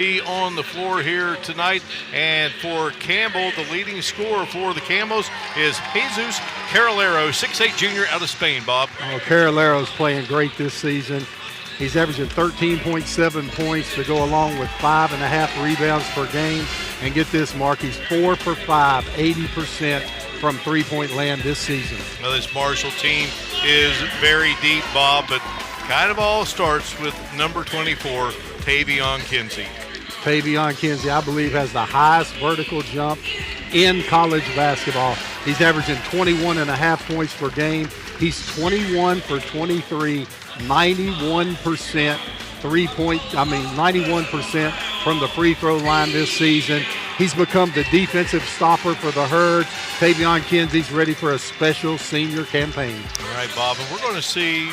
On the floor here tonight, and for Campbell, the leading scorer for the Camels is Jesus Carolero, 6'8" junior out of Spain, Bob. Oh, Carolero's playing great this season. He's averaging 13.7 points to go along with 5.5 rebounds per game. And get this, Mark, he's 4 for 5, 80% from three-point land this season. Now, this Marshall team is very deep, Bob, but kind of all starts with number 24, Tavion Kinsey. Tavion Kinsey, I believe, has the highest vertical jump in college basketball. He's averaging 21.5 points per game. He's 21 for 23, 91% 91% from the free throw line this season. He's become the defensive stopper for the Herd. Tavion Kinsey's ready for a special senior campaign. All right, Bob, and we're going to see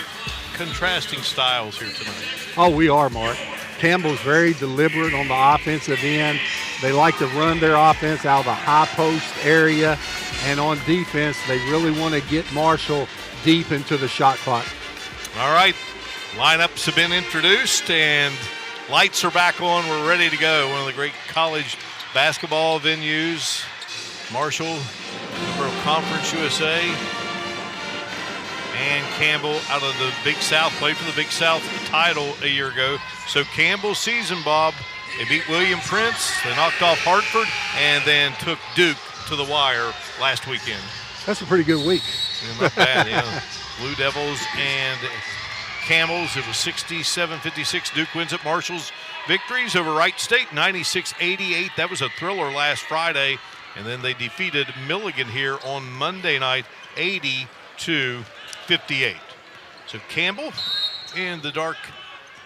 contrasting styles here tonight. Oh, we are, Mark. Campbell's very deliberate on the offensive end. They like to run their offense out of the high post area. And on defense, they really want to get Marshall deep into the shot clock. All right, lineups have been introduced and lights are back on. We're ready to go. One of the great college basketball venues. Marshall, member of Conference USA. And Campbell out of the Big South, played for the Big South title a year ago. So Campbell's season, Bob, they beat William Prince, they knocked off Hartford, and then took Duke to the wire last weekend. That's a pretty good week. Yeah, not bad, yeah. Blue Devils and Camels, it was 67-56. Duke wins at Marshall's. Victories over Wright State, 96-88. That was a thriller last Friday. And then they defeated Milligan here on Monday night, 80-58. So Campbell in the dark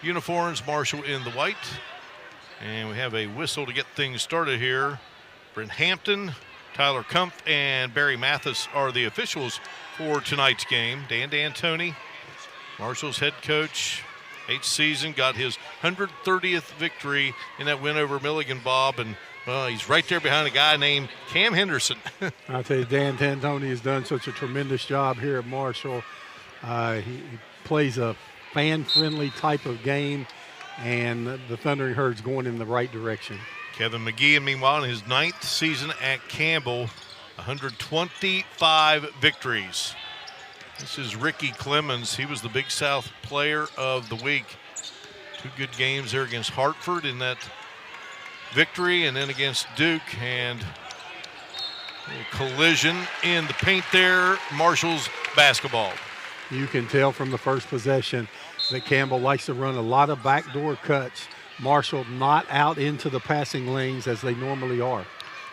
uniforms, Marshall in the white. And we have a whistle to get things started here. Brent Hampton, Tyler Kumpf, and Barry Mathis are the officials for tonight's game. Dan D'Antoni, Marshall's head coach, 8th season, got his 130th victory in that win over Milligan, Bob. And he's right there behind a guy named Cam Henderson. I'll tell you, Dan D'Antoni has done such a tremendous job here at Marshall. He plays a fan-friendly type of game, and the Thundering Herd's going in the right direction. Kevin McGee, meanwhile, in his 9th season at Campbell, 125 victories. This is Ricky Clemens. He was the Big South Player of the Week. 2 good games there against Hartford in that victory, and then against Duke, and a collision in the paint there. Marshall's basketball. You can tell from the first possession that Campbell likes to run a lot of backdoor cuts. Marshall not out into the passing lanes as they normally are.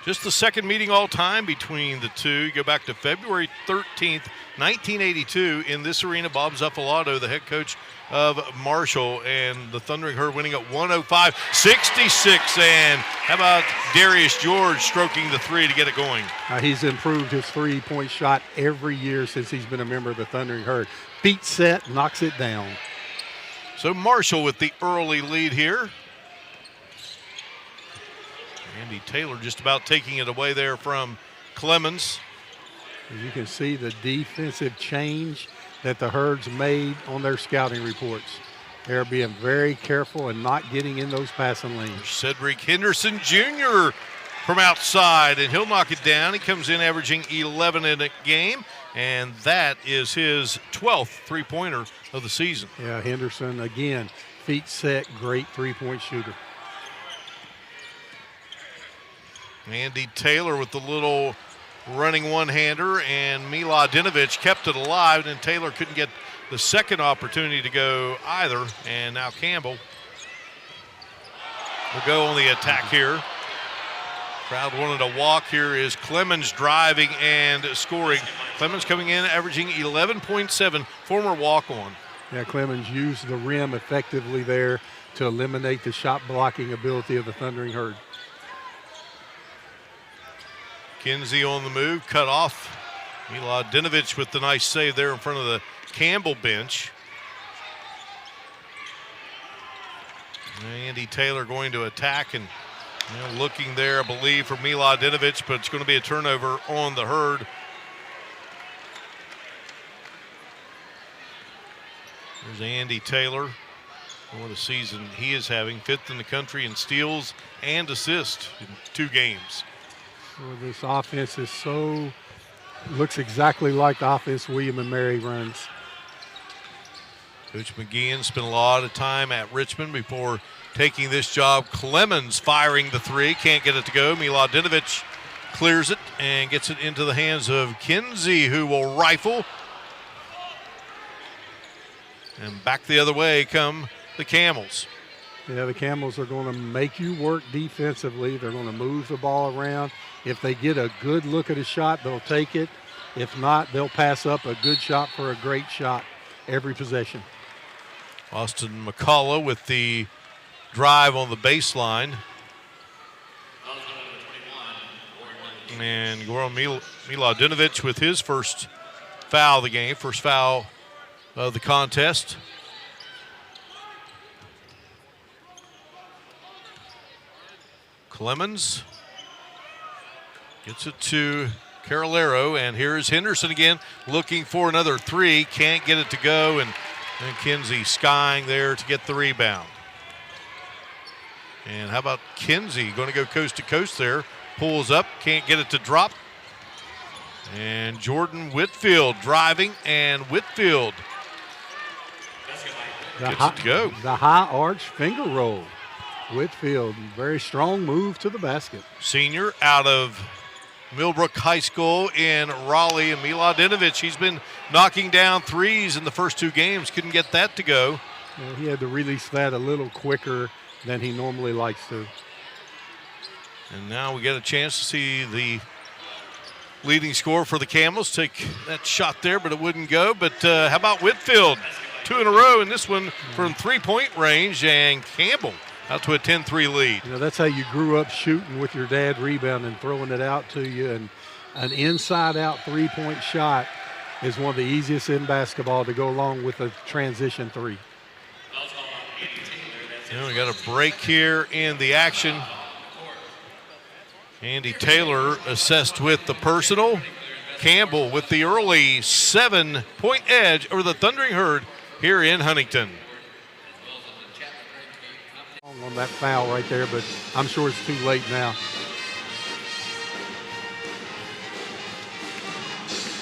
Just the second meeting all time between the two. You go back to February 13th, 1982 in this arena. Bob Zuffalato, the head coach of Marshall, and the Thundering Herd winning at 105-66. And how about Darius George stroking the three to get it going? He's improved his three-point shot every year since he's been a member of the Thundering Herd. Feet set, knocks it down. So Marshall with the early lead here. Andy Taylor just about taking it away there from Clemens. You can see the defensive change that the Herds made on their scouting reports. They're being very careful and not getting in those passing lanes. Cedric Henderson Jr. from outside, and he'll knock it down. He comes in averaging 11 in a game, and that is his 12th three-pointer of the season. Yeah, Henderson, again, feet set, great three-point shooter. Andy Taylor with the little running one-hander, and Miladinovic kept it alive, and Taylor couldn't get the second opportunity to go either. And now Campbell will go on the attack here. Crowd wanted a walk. Here is Clemens driving and scoring. Clemens coming in averaging 11.7, former walk-on. Yeah, Clemens used the rim effectively there to eliminate the shot blocking ability of the Thundering Herd. Kinsey on the move, cut off. Miladinovic with the nice save there in front of the Campbell bench. Andy Taylor going to attack, and looking there, I believe, for Miladinovic, but it's going to be a turnover on the Herd. There's Andy Taylor. What a season he is having, 5th in the country in steals and assists in 2 games. Well, this offense is looks exactly like the offense William and Mary runs. Coach McGeehan spent a lot of time at Richmond before taking this job. Clemens firing the 3, can't get it to go. Miladinovich clears it and gets it into the hands of Kinsey, who will rifle. And back the other way come the Camels. Yeah, the Camels are going to make you work defensively. They're going to move the ball around. If they get a good look at a shot, they'll take it. If not, they'll pass up a good shot for a great shot every possession. Austin McCullough with the drive on the baseline. And Goran Miladinovich with his first foul of the game, first foul of the contest. Clemens gets it to Carolero, and here is Henderson again looking for another 3. Can't get it to go, and Kinsey skying there to get the rebound. And how about Kinsey going to go coast to coast there. Pulls up, can't get it to drop. And Jordan Whitfield driving, and Whitfield gets it to go. The high arch finger roll. Whitfield, very strong move to the basket. Senior out of Millbrook High School in Raleigh, and Miladinovich, he's been knocking down 3s in the first 2 games. Couldn't get that to go. Yeah, he had to release that a little quicker than he normally likes to. And now we get a chance to see the leading scorer for the Camels take that shot there, but it wouldn't go. But how about Whitfield? 2 in a row, and this one from 3-point range, and Campbell out to a 10-3 lead. You know, that's how you grew up, shooting with your dad rebounding, throwing it out to you. And an inside-out 3-point shot is one of the easiest in basketball to go along with a transition 3. And we got a break here in the action. Andy Taylor assessed with the personal. Campbell with the early 7-point edge over the Thundering Herd here in Huntington. On that foul right there, but I'm sure it's too late now.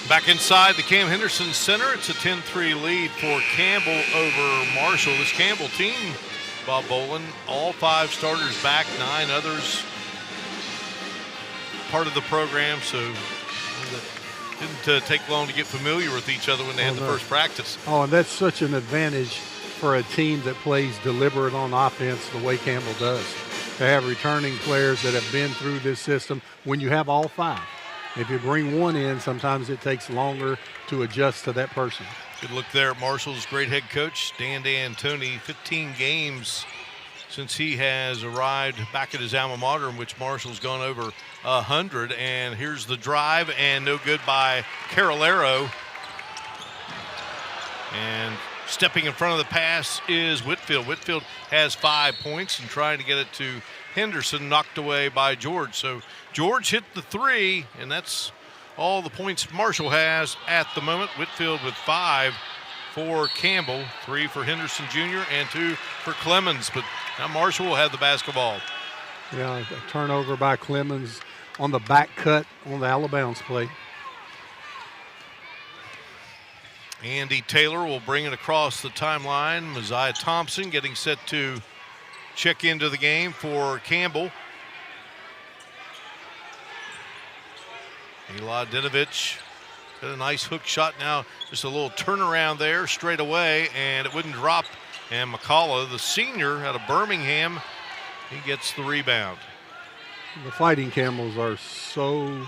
Back inside the Cam Henderson Center, it's a 10-3 lead for Campbell over Marshall. This Campbell team, Bob Boland, all 5 starters back, 9 others part of the program, so it didn't take long to get familiar with each other when they had the first practice. Oh, and that's such an advantage for a team that plays deliberate on offense the way Campbell does. To have returning players that have been through this system when you have all 5. If you bring one in, sometimes it takes longer to adjust to that person. Good look there at Marshall's great head coach, Dan D'Antoni. 15 games since he has arrived back at his alma mater, in which Marshall's gone over 100. And here's the drive, and no good by Carolero. And stepping in front of the pass is Whitfield. Whitfield has 5 points and trying to get it to Henderson, knocked away by George. So George hit the 3, and that's all the points Marshall has at the moment. Whitfield with 5 for Campbell, 3 for Henderson Jr., and 2 for Clemens. But now Marshall will have the basketball. Yeah, a turnover by Clemens on the back cut on the out-of-bounds play. Andy Taylor will bring it across the timeline. Mosiah Thompson getting set to check into the game for Campbell. Miladinovich got a nice hook shot now. Just a little turnaround there straight away, and it wouldn't drop. And McCullough, the senior out of Birmingham, he gets the rebound. The Fighting Camels are so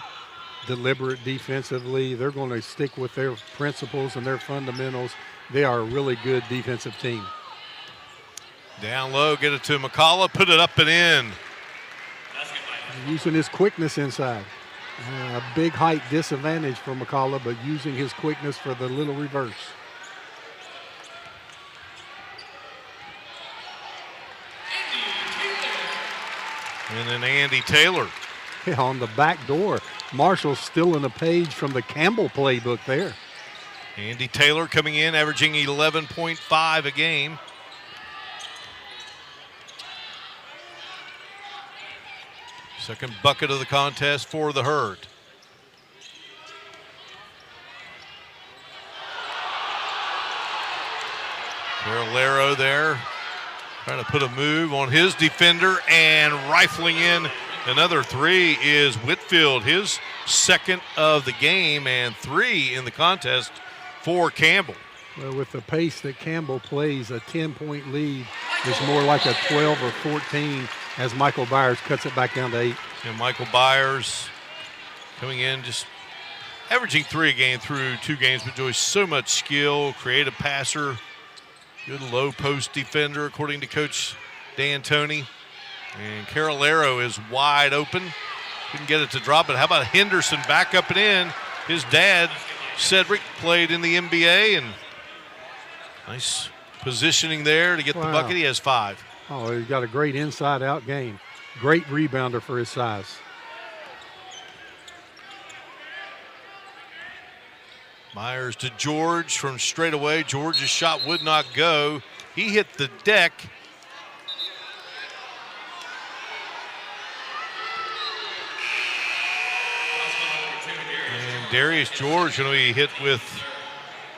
deliberate defensively. They're going to stick with their principles and their fundamentals. They are a really good defensive team. Down low, get it to McCullough, put it up and in. Using his quickness inside. A big height disadvantage for McCullough, but using his quickness for the little reverse. And then Andy Taylor. Yeah, on the back door. Marshall's stealing a page from the Campbell playbook there. Andy Taylor coming in, averaging 11.5 a game. Second bucket of the contest for the Herd. Carolero there, trying to put a move on his defender, and rifling in another three is Whitfield, his second of the game and 3 in the contest for Campbell. Well, with the pace that Campbell plays, a 10-point lead is more like a 12 or 14 as Michael Byers cuts it back down to 8. And Michael Byers coming in, just averaging 3 a game through 2 games, but enjoys so much skill, creative passer, good low post defender, according to Coach D'Antoni. And Carolero is wide open. Couldn't get it to drop, but how about Henderson back up and in? His dad, Cedric, played in the NBA, and nice positioning there to get the bucket. He has 5. Oh, he's got a great inside-out game. Great rebounder for his size. Myers to George from straight away. George's shot would not go. He hit the deck. And Darius George going to be hit with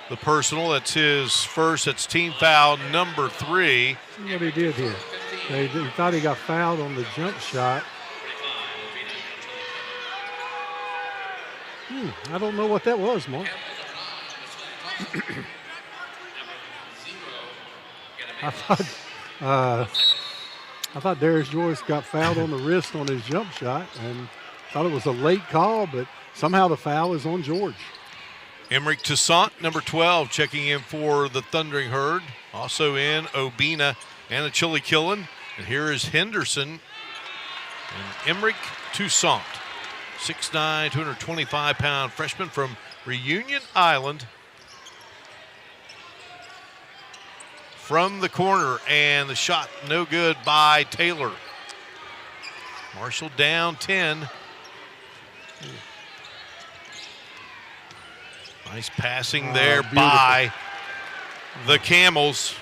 the personal. That's his first. That's team foul number 3. See what he did here. He thought he got fouled on the jump shot. I don't know what that was, Mark. I thought Darius Joyce got fouled on the wrist on his jump shot, and thought it was a late call, but somehow the foul is on George. Emmerich Toussaint, number 12, checking in for the Thundering Herd. Also in Obina and a Chili Killen. And here is Henderson and Emmerich Toussaint. 6'9", 225-pound freshman from Reunion Island. From the corner, and the shot no good by Taylor. Marshall down 10. Nice passing there by the Camels.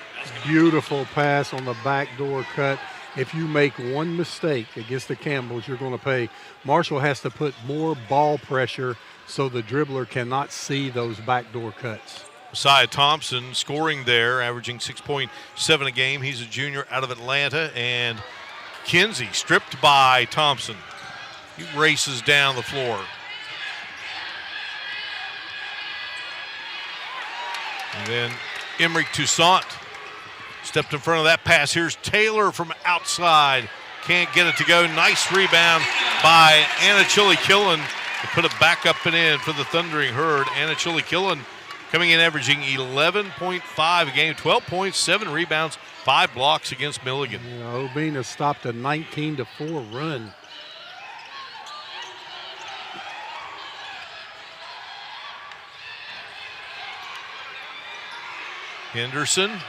Beautiful pass on the backdoor cut. If you make one mistake against the Campbells, you're going to pay. Marshall has to put more ball pressure so the dribbler cannot see those backdoor cuts. Messiah Thompson scoring there, averaging 6.7 a game. He's a junior out of Atlanta. And Kinsey stripped by Thompson. He races down the floor. And then Emmerich Toussaint stepped in front of that pass. Here's Taylor from outside. Can't get it to go. Nice rebound by Anna Chili Killen to put it back up and in for the Thundering Herd. Anna Chili Killen coming in averaging 11.5 a game, 12.7 rebounds, 5 blocks against Milligan. Obina stopped a 19-4 run. Henderson. And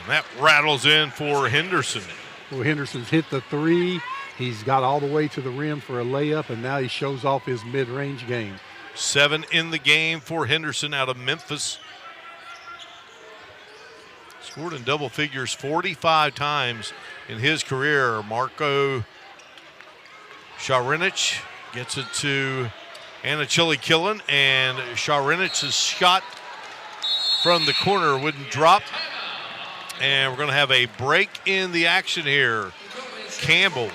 that rattles in for Henderson. Well, Henderson's hit the 3. He's got all the way to the rim for a layup, and now he shows off his mid-range game. 7 in the game for Henderson out of Memphis. Scored in double figures 45 times in his career. Marco Šarinić gets it to Anna Chili Killen, and Šarinić's shot from the corner wouldn't drop. And we're going to have a break in the action here. Campbell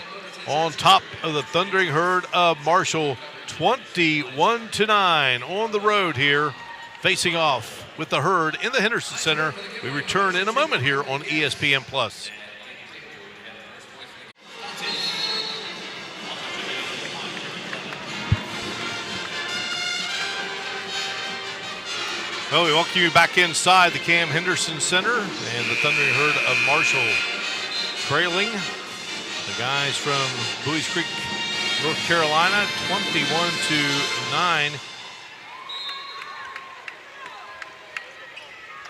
on top of the Thundering Herd of Marshall, 21-9 on the road here, facing off with the Herd in the Henderson Center. We return in a moment here on ESPN+. Well, we welcome you back inside the Cam Henderson Center, and the Thundering Herd of Marshall trailing the guys from Buies Creek, North Carolina, 21-9.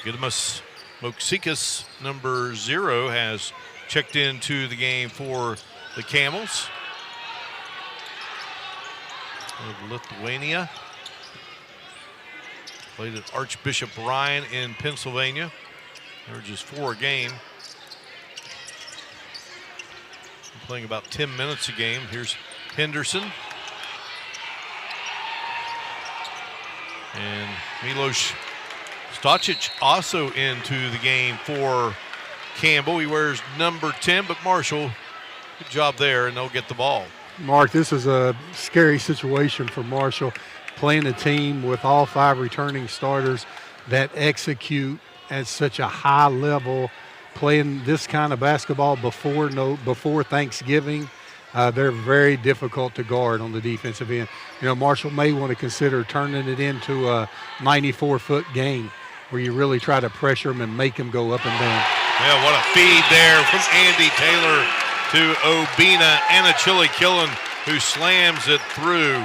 Gidemus Moksikas, number 0, has checked into the game for the Camels of Lithuania. Played at Archbishop Ryan in Pennsylvania. Averages 4 a game. playing about 10 minutes a game. Here's Henderson. And Milos Stočić also into the game for Campbell. He wears number 10, but Marshall, good job there, and they'll get the ball. Mark, this is a scary situation for Marshall, playing a team with all 5 returning starters that execute at such a high level, playing this kind of basketball before Thanksgiving. They're very difficult to guard on the defensive end. You know, Marshall may want to consider turning it into a 94-foot game where you really try to pressure them and make them go up and down. Yeah, what a feed there from Andy Taylor to Obina and a Chili Killen, who slams it through.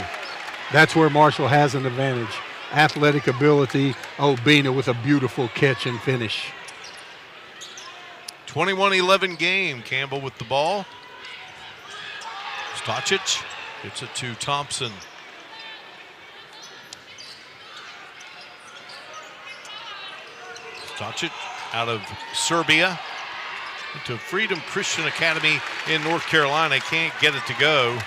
That's where Marshall has an advantage. Athletic ability, Obina with a beautiful catch and finish. 21-11 game. Campbell with the ball. Stočić gets it to Thompson. Stočić out of Serbia into Freedom Christian Academy in North Carolina. Can't get it to go.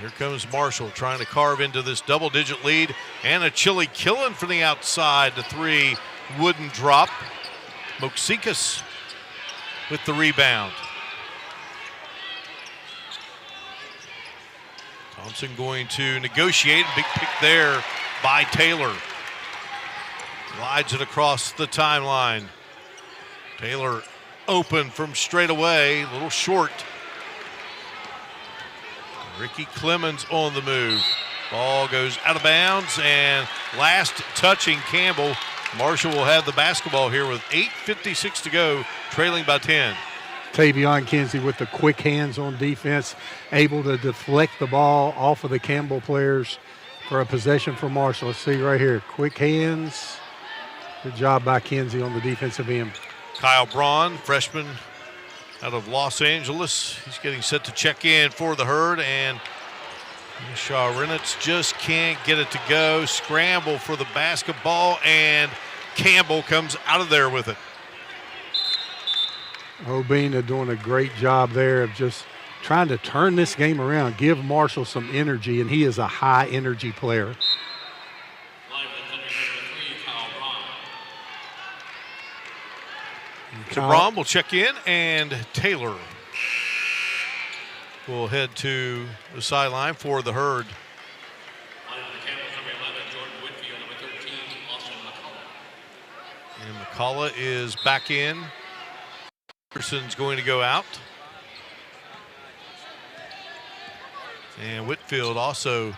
Here comes Marshall trying to carve into this double-digit lead, and a Chili Killen from the outside. The 3 wouldn't drop. Moksikas with the rebound. Thompson going to negotiate. Big pick there by Taylor. Glides it across the timeline. Taylor open from straight away, a little short. Ricky Clemens on the move. Ball goes out of bounds, and last touching Campbell. Marshall will have the basketball here with 8:56 to go, trailing by 10. Tavion Kinsey with the quick hands on defense, able to deflect the ball off of the Campbell players for a possession for Marshall. Let's see right here, quick hands. Good job by Kinsey on the defensive end. Kyle Braun, freshman out of Los Angeles. He's getting set to check in for the Herd, and Shaw Renitz just can't get it to go. Scramble for the basketball, and Campbell comes out of there with it. Obina doing a great job there of just trying to turn this game around, give Marshall some energy, and he is a high-energy player. Braun will check in, and Taylor will head to the sideline for the Herd. And McCullough is back in. Anderson's going to go out. And Whitfield also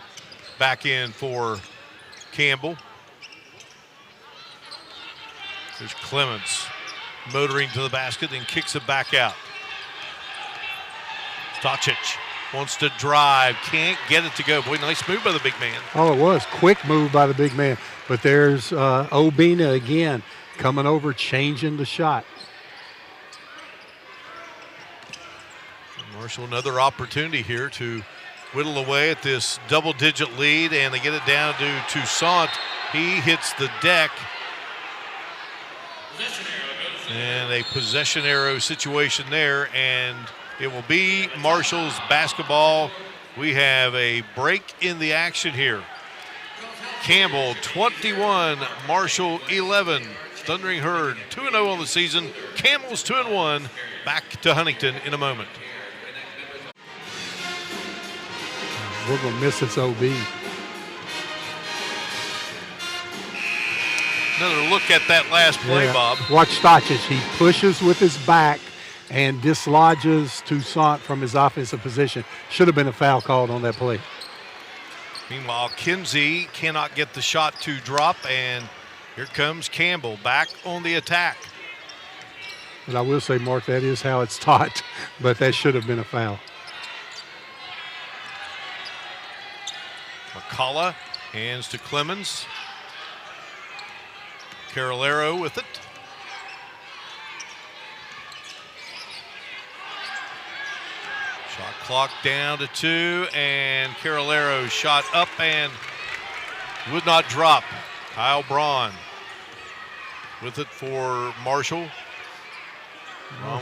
back in for Campbell. There's Clemens motoring to the basket and kicks it back out. Stočić wants to drive, can't get it to go. Boy, nice move by the big man. Oh, it was. Quick move by the big man. But there's Obina again coming over, changing the shot. Marshall, another opportunity here to whittle away at this double-digit lead, and they get it down to Toussaint. He hits the deck. And a possession arrow situation there, and it will be Marshall's basketball. We have a break in the action here. Campbell 21, Marshall 11. Thundering Herd 2-0 on the season. Campbell's 2-1. Back to Huntington in a moment. We're going to miss this OB. Another look at that last play, Bob. Watch Stočić. He pushes with his back and dislodges Toussaint from his offensive position. Should have been a foul called on that play. Meanwhile, Kinsey cannot get the shot to drop, and here comes Campbell back on the attack. But I will say, Mark, that is how it's taught, but that should have been a foul. McCullough hands to Clemens. Carolero with it. Shot clock down to 2, and Carolero shot up and would not drop. Kyle Braun with it for Marshall.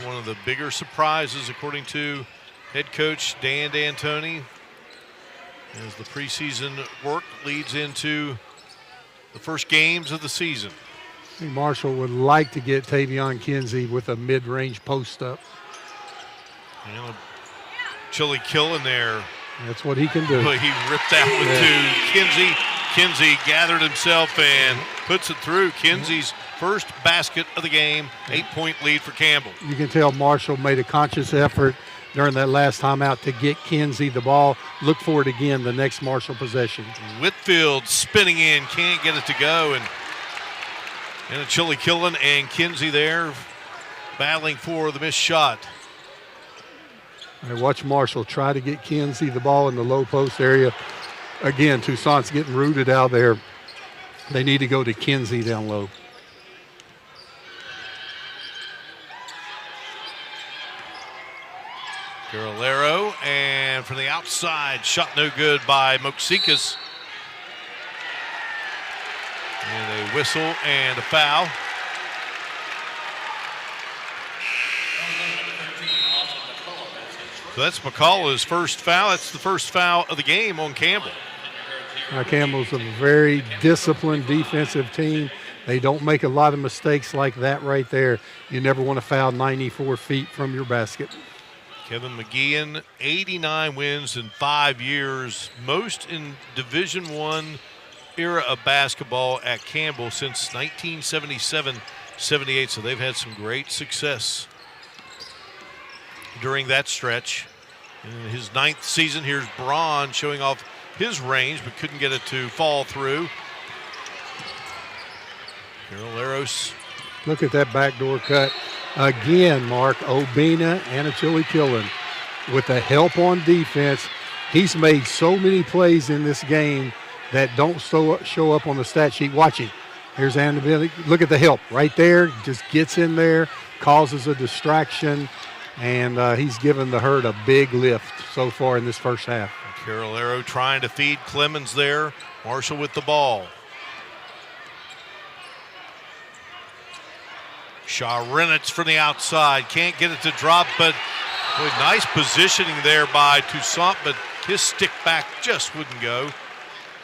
One of the bigger surprises, according to head coach Dan D'Antoni, as the preseason work leads into the first games of the season. I think Marshall would like to get Tavion Kinsey with a mid-range post-up. And a Chili Killen there. That's what he can do. Well, he ripped that one to Kinsey. Kinsey gathered himself and puts it through. Kinsey's first basket of the game, 8-point lead for Campbell. You can tell Marshall made a conscious effort during that last timeout to get Kinsey the ball. Look for it again the next Marshall possession. Whitfield spinning in, can't get it to go. And a Chili Killen and Kinsey there battling for the missed shot. All right, watch Marshall try to get Kinsey the ball in the low post area. Again, Toussaint's getting rooted out there. They need to go to Kinsey down low. Carolero, and from the outside, shot no good by Moksikas. And a whistle and a foul. So that's McCullough's first foul. That's the first foul of the game on Campbell. Campbell's a very disciplined defensive team. They don't make a lot of mistakes like that right there. You never want to foul 94 feet from your basket. Kevin McGeehan, 89 wins in 5 years, most in Division I era of basketball at Campbell since 1977-78. So they've had some great success during that stretch. In his 9th season, here's Braun showing off his range, but couldn't get it to fall through. Caroleros. Look at that backdoor cut. Again, Mark, Obina and a Chili Killen with the help on defense. He's made so many plays in this game that don't show up on the stat sheet. Watch him. Here's Andy. Look at the help right there. Just gets in there, causes a distraction, and he's given the Herd a big lift so far in this first half. Carolero trying to feed Clemens there. Marshall with the ball. Shaw-Renitz from the outside. Can't get it to drop, but boy, nice positioning there by Toussaint, but his stick back just wouldn't go.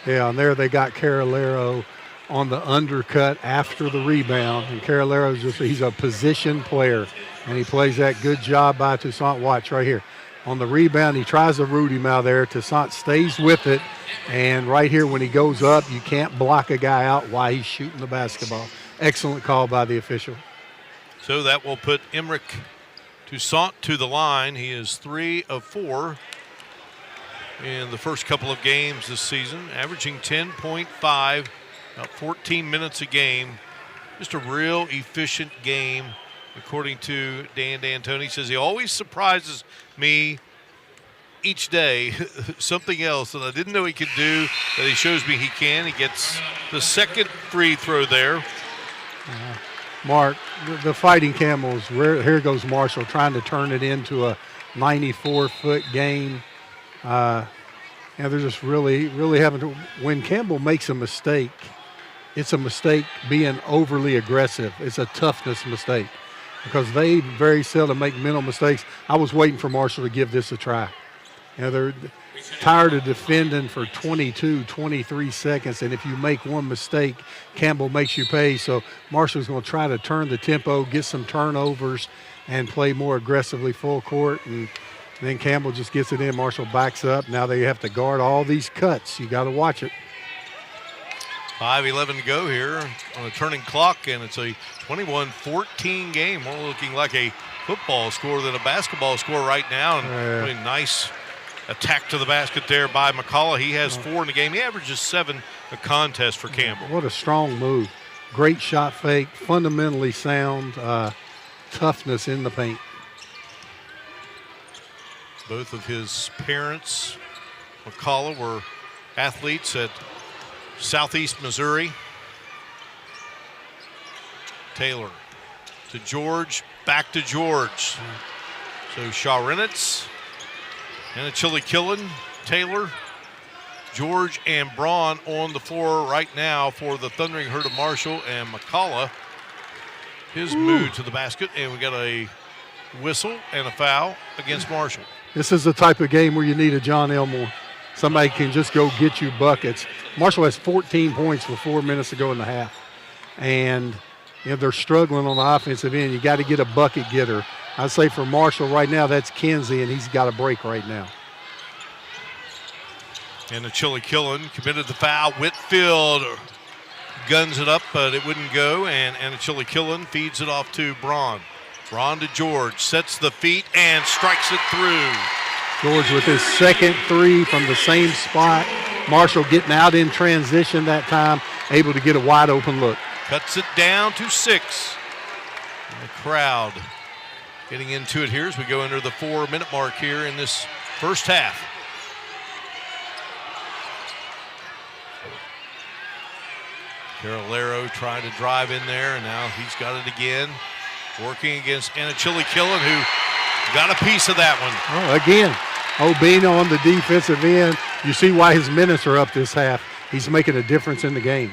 Yeah, and there they got Carolero on the undercut after the rebound. And Carolero's he's a position player, and he plays that good job by Toussaint. Watch right here. On the rebound, he tries to root him out there. Toussaint stays with it, and right here when he goes up, you can't block a guy out while he's shooting the basketball. Excellent call by the official. So that will put Emmerich Toussaint to the line. He is 3 of 4 in the first couple of games this season, averaging 10.5, about 14 minutes a game. Just a real efficient game, according to Dan D'Antoni. He says he always surprises me each day, something else that I didn't know he could do that he shows me he can. He gets the second free throw there. Mark, the Fighting Camels, here goes Marshall trying to turn it into a 94-foot game. And they're just really having to. When Campbell makes a mistake, it's a mistake being overly aggressive. It's a toughness mistake because they very seldom make mental mistakes. I was waiting for Marshall to give this a try. They're tired of defending for 22, 23 seconds, and if you make one mistake, Campbell makes you pay. So Marshall's going to try to turn the tempo, get some turnovers, and play more aggressively full court, and then Campbell just gets it in. Marshall backs up. Now they have to guard all these cuts. You got to watch it. 5:11 to go here on a turning clock, and it's a 21-14 game. More looking like a football score than a basketball score right now, and really nice attack to the basket there by McCullough. He has 4 in the game. He averages 7 a contest for Campbell. What a strong move. Great shot fake, fundamentally sound, toughness in the paint. Both of his parents, McCullough, were athletes at Southeast Missouri. Taylor to George, back to George. So Shaw-Renitz and a Chili Killen, Taylor, George, and Braun on the floor right now for the Thundering Herd of Marshall, and McCullough, his move to the basket, and we got a whistle and a foul against Marshall. This is the type of game where you need a John Elmore. Somebody can just go get you buckets. Marshall has 14 points with 4 minutes to go in the half. And they're struggling on the offensive end. You got to get a bucket getter. I'd say for Marshall right now, that's Kinsey, and he's got a break right now. And Achille Killen committed the foul. Whitfield guns it up, but it wouldn't go. And Achille Killen feeds it off to Braun. Braun to George, sets the feet and strikes it through. George with his second three from the same spot. Marshall getting out in transition that time, able to get a wide open look. Cuts it down to 6. And the crowd getting into it here as we go under the 4-minute mark here in this first half. Carolero trying to drive in there, and now he's got it again. Working against Achille Killen, who got a piece of that one. Oh, again, Obina on the defensive end. You see why his minutes are up this half. He's making a difference in the game.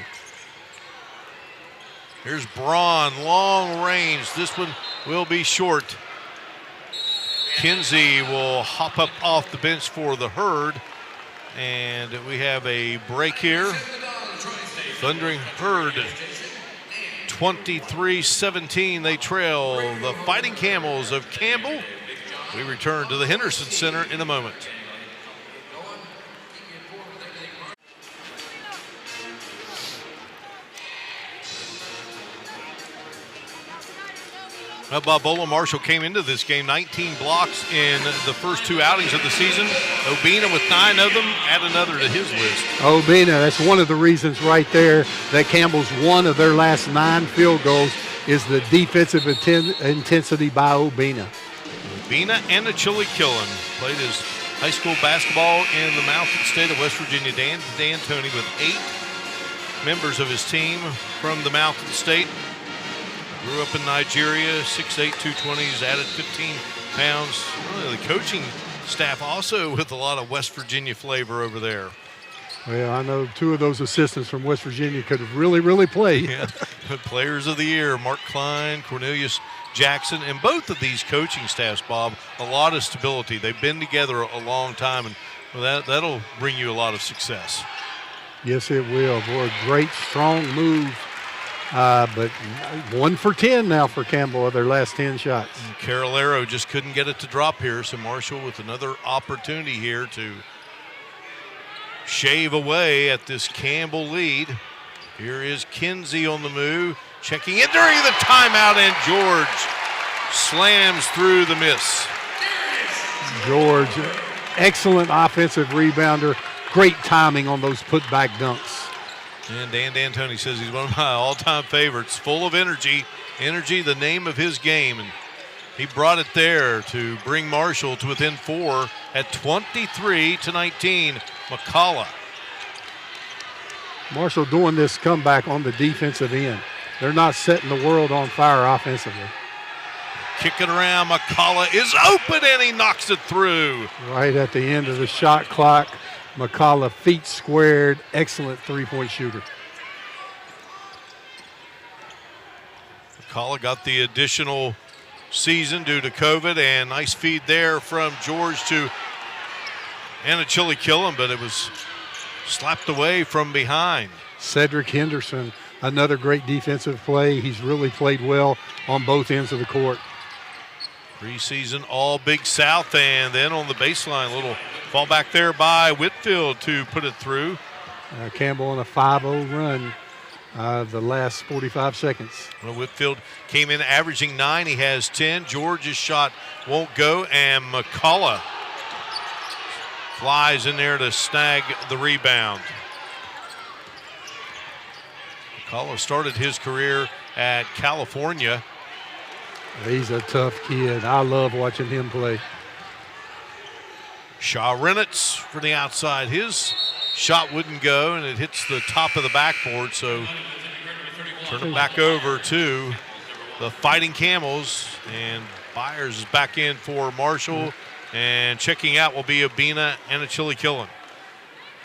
Here's Braun, long range. This one will be short. Kinsey will hop up off the bench for the Herd. And we have a break here. Thundering Herd, 23-17. They trail the Fighting Camels of Campbell. We return to the Henderson Center in a moment. Balboa Marshall came into this game 19 blocks in the first 2 outings of the season. Obina with 9 of them, add another to his list. Obina, that's one of the reasons right there that Campbell's one of their last 9 field goals is the defensive intensity by Obina. Obina and Achille Killen played his high school basketball in the Mountain State of West Virginia. Dan D'Antoni with 8 members of his team from the Mountain State. Grew up in Nigeria, 6'8", 220. He's added 15 pounds. Really, the coaching staff also with a lot of West Virginia flavor over there. Well, I know 2 of those assistants from West Virginia could have really played. Yeah. Players of the year, Mark Klein, Cornelius Jackson, and both of these coaching staffs, Bob, a lot of stability. They've been together a long time, and that'll bring you a lot of success. Yes, it will. Boy, a great, strong move. But 1 for 10 now for Campbell of their last 10 shots. And Carolero just couldn't get it to drop here, so Marshall with another opportunity here to shave away at this Campbell lead. Here is Kinsey on the move, checking in during the timeout, and George slams through the miss. George, excellent offensive rebounder, great timing on those putback dunks. And Dan D'Antoni says he's one of my all-time favorites, full of energy. Energy, the name of his game. And he brought it there to bring Marshall to within 4 at 23-19. McCullough. Marshall doing this comeback on the defensive end. They're not setting the world on fire offensively. Kick it around. McCullough is open, and he knocks it through. Right at the end of the shot clock. McCullough, feet squared, excellent three-point shooter. McCullough got the additional season due to COVID, and nice feed there from George to Achille Killen, but it was slapped away from behind. Cedric Henderson, another great defensive play. He's really played well on both ends of the court. Preseason all Big South, and then on the baseline, a little fall back there by Whitfield to put it through. Campbell on a 5-0 run the last 45 seconds. Well, Whitfield came in averaging 9. He has 10. George's shot won't go, and McCullough flies in there to snag the rebound. McCullough started his career at California. He's a tough kid. I love watching him play. Shaw Renitz for the outside. His shot wouldn't go, and it hits the top of the backboard, so turn it back over to the Fighting Camels, and Byers is back in for Marshall, and checking out will be Obina and Achille Killen.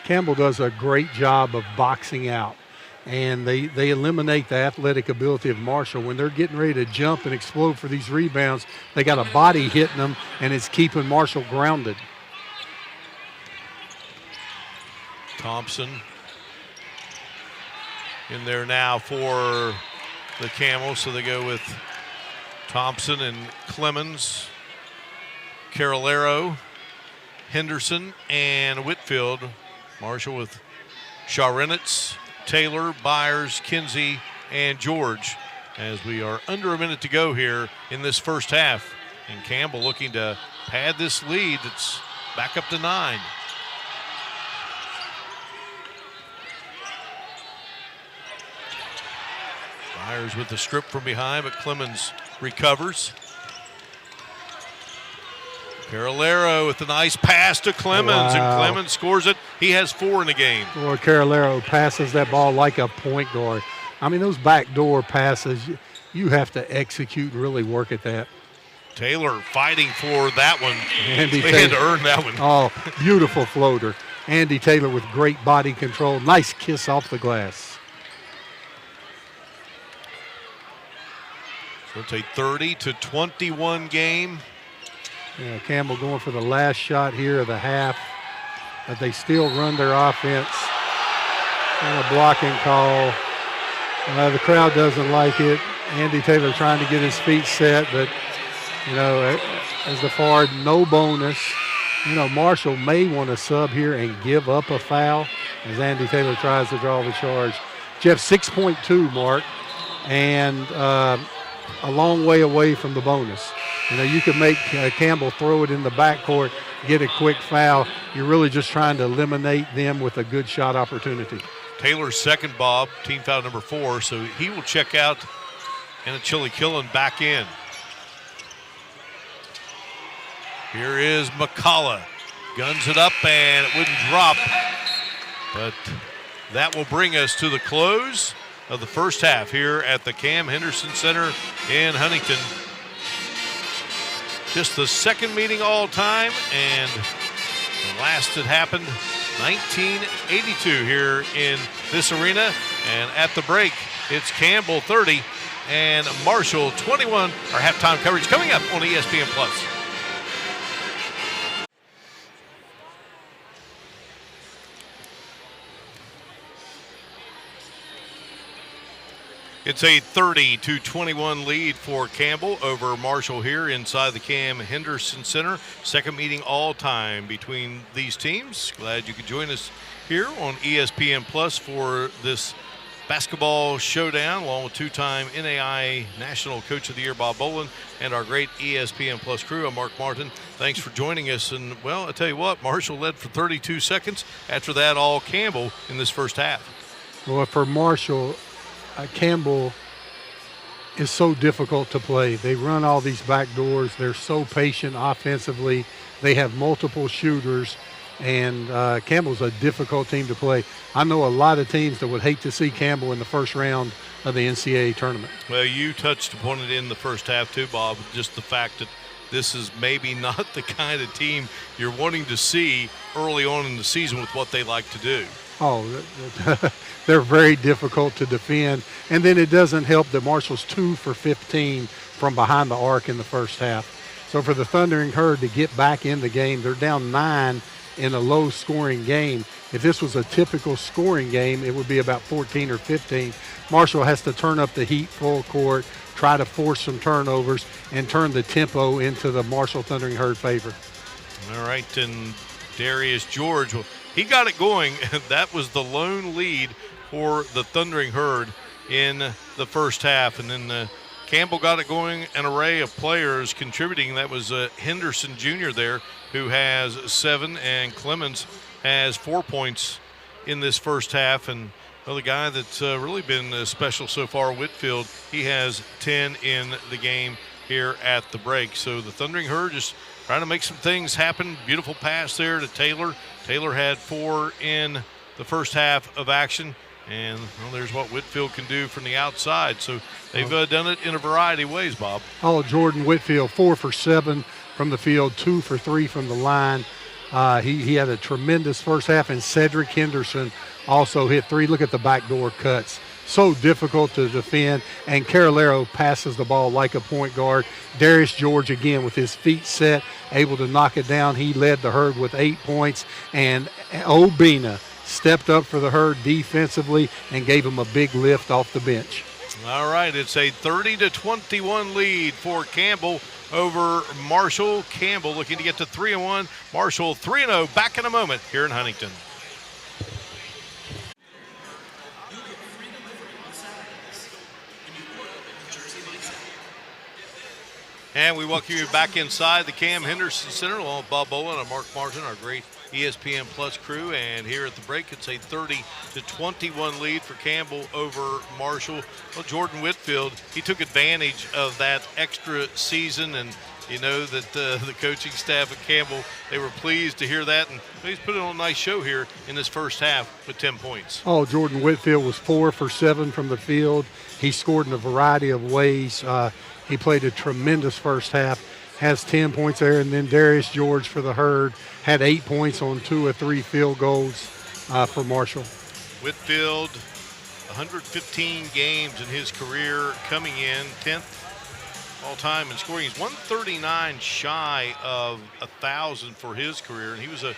Campbell does a great job of boxing out. and they eliminate the athletic ability of Marshall. When they're getting ready to jump and explode for these rebounds, they got a body hitting them, and it's keeping Marshall grounded. Thompson in there now for the Camels, so they go with Thompson and Clemens, Carolero, Henderson, and Whitfield. Marshall with Sharenitz, Taylor, Byers, Kinsey, and George, as we are under a minute to go here in this first half. And Campbell looking to pad this lead. It's back up to 9. Byers with the strip from behind, but Clemens recovers. Carolero with a nice pass to Clemens, and Clemens scores it. He has 4 in the game. Boy, Carolero passes that ball like a point guard. I mean, those backdoor passes, you have to execute and really work at that. Taylor fighting for that one. Andy they Taylor had to earn that one. Oh, beautiful floater. Andy Taylor with great body control. Nice kiss off the glass. So it's a 30-21 game. Yeah, Campbell going for the last shot here of the half, but they still run their offense. And a blocking call. The crowd doesn't like it. Andy Taylor trying to get his feet set, but, you know, as the forward, no bonus. You know, Marshall may want to sub here and give up a foul as Andy Taylor tries to draw the charge. Jeff, 6.2, Mark, and a long way away from the bonus. You know, you could make Campbell throw it in the backcourt, get a quick foul. You're really just trying to eliminate them with a good shot opportunity. Taylor's second, Bob, team foul number 4, so he will check out, and Chili Killen back in. Here is McCullough. Guns it up, and it wouldn't drop. But that will bring us to the close of the first half here at the Cam Henderson Center in Huntington. Just the second meeting all time, and the last had happened 1982 here in this arena. And at the break, it's Campbell 30 and Marshall 21. Our halftime coverage coming up on ESPN+. It's a 30-21 lead for Campbell over Marshall here inside the Cam Henderson Center. Second meeting all time between these teams. Glad you could join us here on ESPN Plus for this basketball showdown, along with two-time NAIA National Coach of the Year Bob Boland and our great ESPN Plus crew. I'm Mark Martin. Thanks for joining us. And, well, I tell you what, Marshall led for 32 seconds. After that, all Campbell in this first half. Well, for Marshall, Campbell is so difficult to play. They run all these back doors. They're so patient offensively. They have multiple shooters, and Campbell's a difficult team to play. I know a lot of teams that would hate to see Campbell in the first round of the NCAA tournament. Well, you touched upon it in the first half too, Bob, just the fact that this is maybe not the kind of team you're wanting to see early on in the season with what they like to do. Oh, they're very difficult to defend. And then it doesn't help that Marshall's 2 for 15 from behind the arc in the first half. So for the Thundering Herd to get back in the game, they're down 9 in a low-scoring game. If this was a typical scoring game, it would be about 14 or 15. Marshall has to turn up the heat full court, try to force some turnovers, and turn the tempo into the Marshall Thundering Herd favor. All right, and Darius George, well, he got it going. That was the lone lead for the Thundering Herd in the first half. And then Campbell got it going, an array of players contributing. That was Henderson Jr. there, who has 7, and Clemens has 4 points in this first half. And the guy that's really been special so far, Whitfield, he has 10 in the game here at the break. So the Thundering Herd just trying to make some things happen. Beautiful pass there to Taylor. Taylor had 4 in the first half of action. And well, there's what Whitfield can do from the outside. So they've done it in a variety of ways, Bob. Oh, Jordan Whitfield, 4 for 7 from the field, 2 for 3 from the line. He had a tremendous first half, and Cedric Henderson also hit 3. Look at the backdoor cuts. So difficult to defend, and Carolero passes the ball like a point guard. Darius George, again, with his feet set, able to knock it down. He led the Herd with 8 points, and Obina stepped up for the Herd defensively and gave him a big lift off the bench. All right, it's a 30-21 lead for Campbell over Marshall. Campbell looking to get to 3-1. Marshall 3-0. Back in a moment here in Huntington. And we welcome you back inside the Cam Henderson Center along with Bob Bolin and Mark Martin, our great ESPN Plus crew. And here at the break, it's a 30-21 lead for Campbell over Marshall. Well, Jordan Whitfield, he took advantage of that extra season, and you know that the coaching staff at Campbell, they were pleased to hear that, and he's put on a nice show here in this first half with 10 points. Oh, Jordan Whitfield was 4 for 7 from the field. He scored in a variety of ways. He played a tremendous first half, has 10 points there, and then Darius George for the Herd had 8 points on 2 of 3 field goals for Marshall. Whitfield, 115 games in his career, coming in 10th all-time in scoring. He's 139 shy of 1,000 for his career, and he was a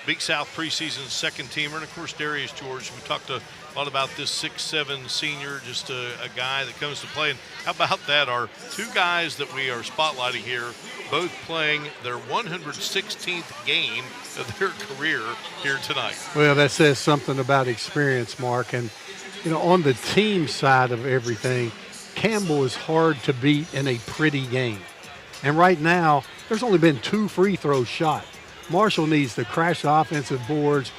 Big South preseason second teamer. And of course, Darius George, we talked a lot about this 6'7" senior, just a guy that comes to play. And how about that? Our 2 guys that we are spotlighting here, both playing their 116th game of their career here tonight. Well, that says something about experience, Mark. And, you know, on the team side of everything, Campbell is hard to beat in a pretty game. And right now, there's only been 2 free throws shot. Marshall needs to crash the offensive boards,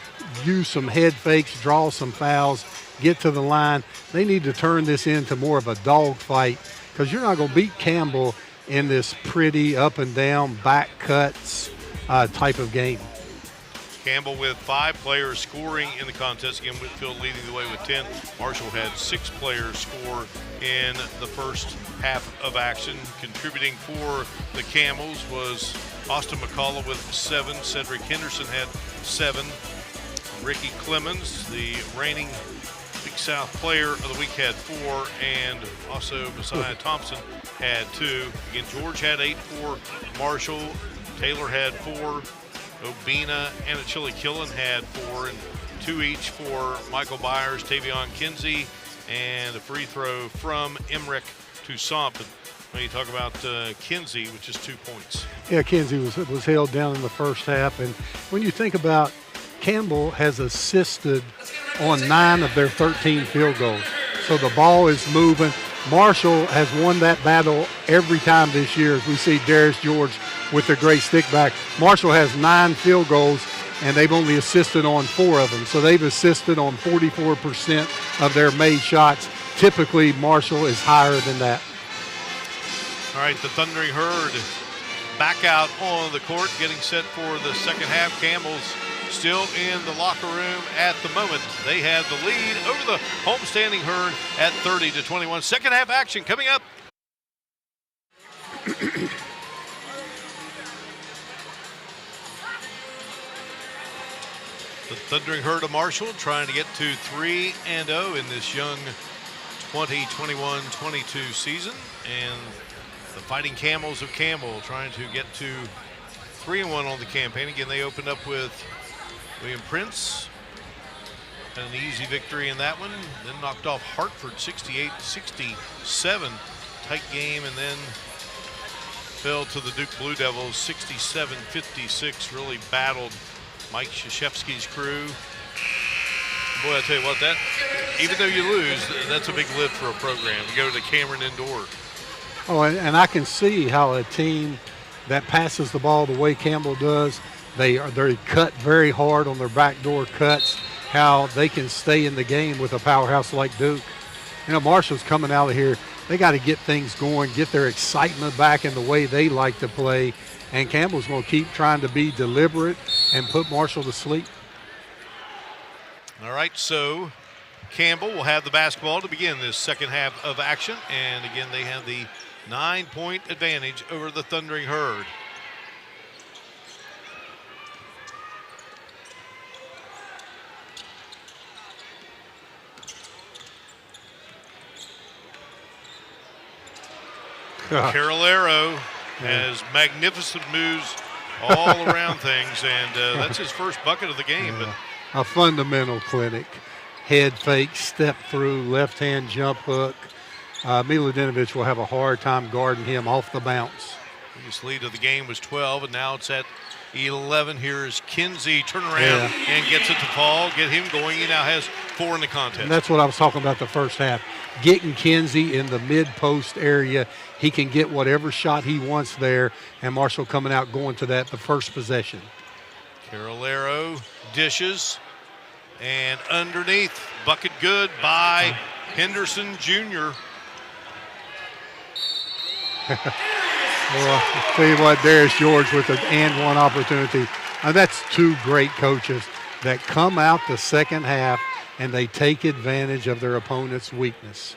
use some head fakes, draw some fouls, get to the line. They need to turn this into more of a dog fight, because you're not going to beat Campbell in this pretty up and down, back cuts type of game. Campbell with 5 players scoring in the contest. Again, Whitfield leading the way with 10. Marshall had 6 players score in the first half of action. Contributing for the Camels was Austin McCullough with 7. Cedric Henderson had 7. Ricky Clemens, the reigning Big South Player of the Week, had 4. And also Messiah Thompson had 2. Again, George had 8 for Marshall. Taylor had 4. Obina and Achille Killen had 4, and 2 each for Michael Byers, Tavion Kinsey, and a free throw from Emmerich Toussaint. But when you talk about Kinsey, which is 2 points. Yeah, Kinsey was held down in the first half. And when you think about Campbell has assisted on 9 of their 13 field goals. So the ball is moving. Marshall has won that battle every time this year, as we see Darius George with the great stick back. Marshall has 9 field goals, and they've only assisted on 4 of them. So they've assisted on 44% of their made shots. Typically, Marshall is higher than that. All right, the Thundering Herd back out on the court, getting set for the second half. Campbell's still in the locker room at the moment. They have the lead over the homestanding Herd at 30-21. Second half action coming up. The Thundering Herd of Marshall trying to get to 3-0 in this young 2021-22 season. And the Fighting Camels of Campbell trying to get to 3-1 on the campaign. Again, they opened up with William Prince. Had an easy victory in that one. Then knocked off Hartford 68-67. Tight game, and then fell to the Duke Blue Devils 67-56. Really battled Mike Krzyzewski's crew. Boy, I tell you what, that even though you lose, that's a big lift for a program. You go to the Cameron Indoor. Oh, and I can see how a team that passes the ball the way Campbell does, they cut very hard on their backdoor cuts, how they can stay in the game with a powerhouse like Duke. You know, Marshall's coming out of here. They got to get things going, get their excitement back in the way they like to play. And Campbell's going to keep trying to be deliberate and put Marshall to sleep. All right, so Campbell will have the basketball to begin this second half of action. And again, they have the 9-point advantage over the Thundering Herd. Carolero has magnificent moves all around things, and that's his first bucket of the game. Yeah. A fundamental clinic. Head fake, step through, left-hand jump hook. Miladinovic will have a hard time guarding him off the bounce. His lead of the game was 12, and now it's at 11. Here's Kinsey, turn around and gets it to fall. Get him going. He now has 4 in the contest. And that's what I was talking about the first half. Getting Kinsey in the mid-post area. He can get whatever shot he wants there, and Marshall coming out going to that the first possession. Carolero dishes, and underneath, bucket good by Henderson Jr. Well, I'll tell you what, Darius George with an and one opportunity. That's 2 great coaches that come out the second half and they take advantage of their opponent's weakness.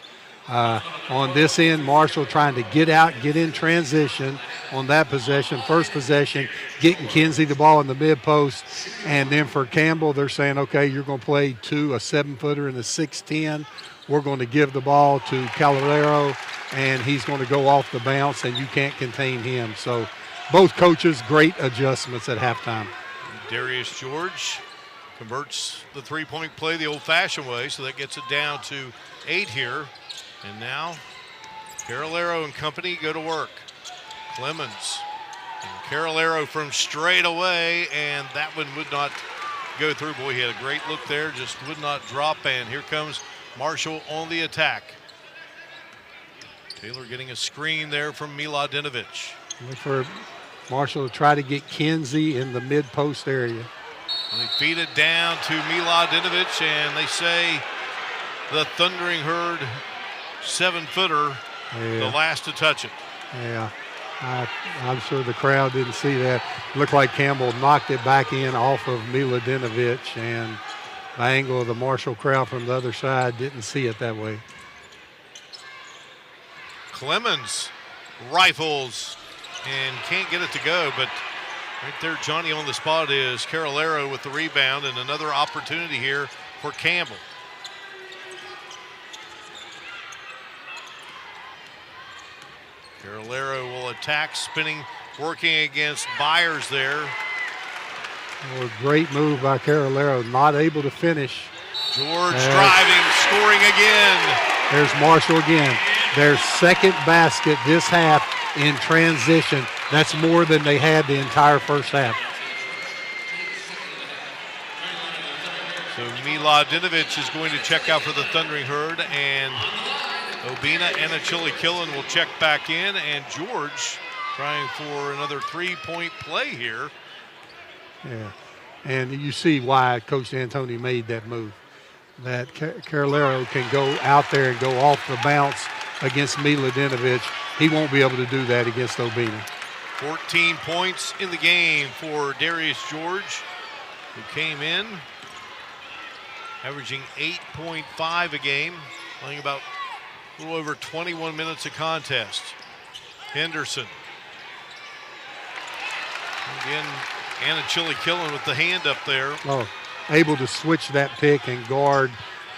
On this end, Marshall trying to get out, get in transition on that possession, first possession, getting Kinsey the ball in the mid-post. And then for Campbell, they're saying, okay, you're going to play 2, a 7-footer and a 6'10". We're going to give the ball to Calorero, and he's going to go off the bounce, and you can't contain him. So both coaches, great adjustments at halftime. Darius George converts the three-point play the old-fashioned way, so that gets it down to 8 here. And now Carolero and company go to work. Clemens and Carolero from straight away, and that one would not go through. Boy, he had a great look there, just would not drop, and here comes Marshall on the attack. Taylor getting a screen there from Miladinovic. Look for Marshall to try to get Kinsey in the mid-post area. And they feed it down to Miladinovic, and they say the Thundering Herd 7-footer, the last to touch it. Yeah, I'm sure the crowd didn't see that. Looked like Campbell knocked it back in off of Miladinovic, and the angle of the Marshall crowd from the other side didn't see it that way. Clemens rifles and can't get it to go, but right there, Johnny on the spot is Carolero with the rebound, and another opportunity here for Campbell. Carolero will attack, spinning, working against Byers there. Oh, great move by Carolero, not able to finish. George driving, scoring again. There's Marshall again. Their second basket this half in transition. That's more than they had the entire first half. So Miladinovic is going to check out for the Thundering Herd, and Obina and Achille Killen will check back in, and George trying for another three-point play here. Yeah, and you see why Coach D'Antoni made that move. That Carolero can go out there and go off the bounce against Miladinovic. He won't be able to do that against Obina. 14 points in the game for Darius George, who came in averaging 8.5 a game, playing about a little over 21 minutes of contest. Henderson. Again, Achille Killen with the hand up there. Oh, able to switch that pick and guard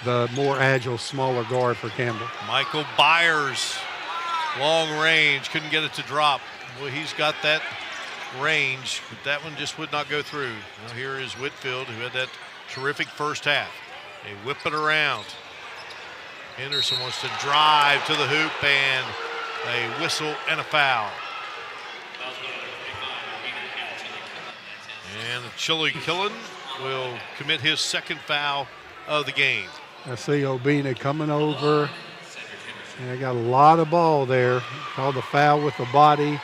the more agile, smaller guard for Campbell. Michael Byers, long range, couldn't get it to drop. Well, he's got that range, but that one just would not go through. Now here is Whitfield, who had that terrific first half. They whip it around. Henderson wants to drive to the hoop, and a whistle and a foul. And Achille Killen will commit his second foul of the game. I see Obina coming over. And they got a lot of ball there. Called the foul with the body.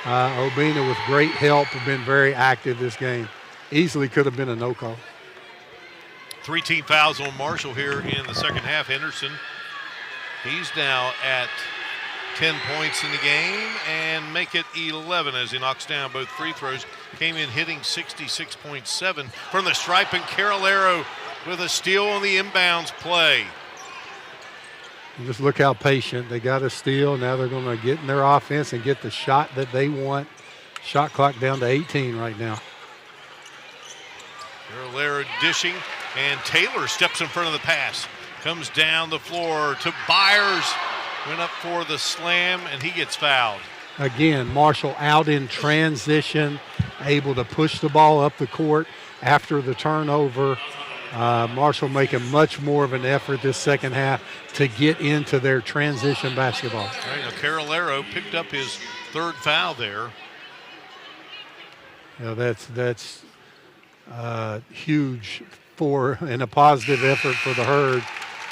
Obina with great help, have been very active this game. Easily could have been a no call. 3 team fouls on Marshall here in the second half. Henderson, he's now at 10 points in the game and make it 11 as he knocks down both free throws. Came in hitting 66.7 from the stripe, and Carolero with a steal on the inbounds play. And just look how patient. They got a steal. Now they're going to get in their offense and get the shot that they want. Shot clock down to 18 right now. Carolero dishing, and Taylor steps in front of the pass. Comes down the floor to Byers, went up for the slam, and he gets fouled. Again, Marshall out in transition, able to push the ball up the court after the turnover. Marshall making much more of an effort this second half to get into their transition basketball. All right, now Carolero picked up his third foul there. You know, that's huge and a positive effort for the Herd.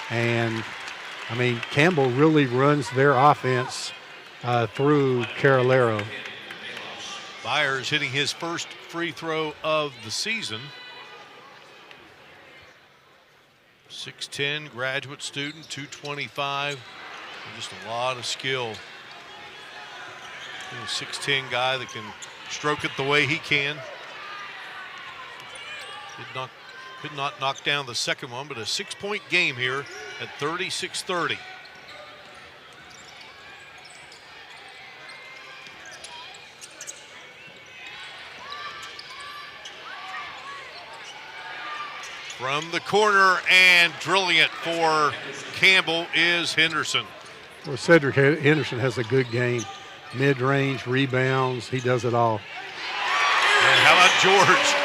And, I mean, Campbell really runs their offense through Carolero. Byers hitting his first free throw of the season. 6'10", graduate student, 225. Just a lot of skill. A 6'10" guy that can stroke it the way he can. Could not knock down the second one, but a 6-point game here at 36-30. From the corner and drilling it for Campbell is Henderson. Well, Cedric Henderson has a good game. Mid-range, rebounds, he does it all. And how about George?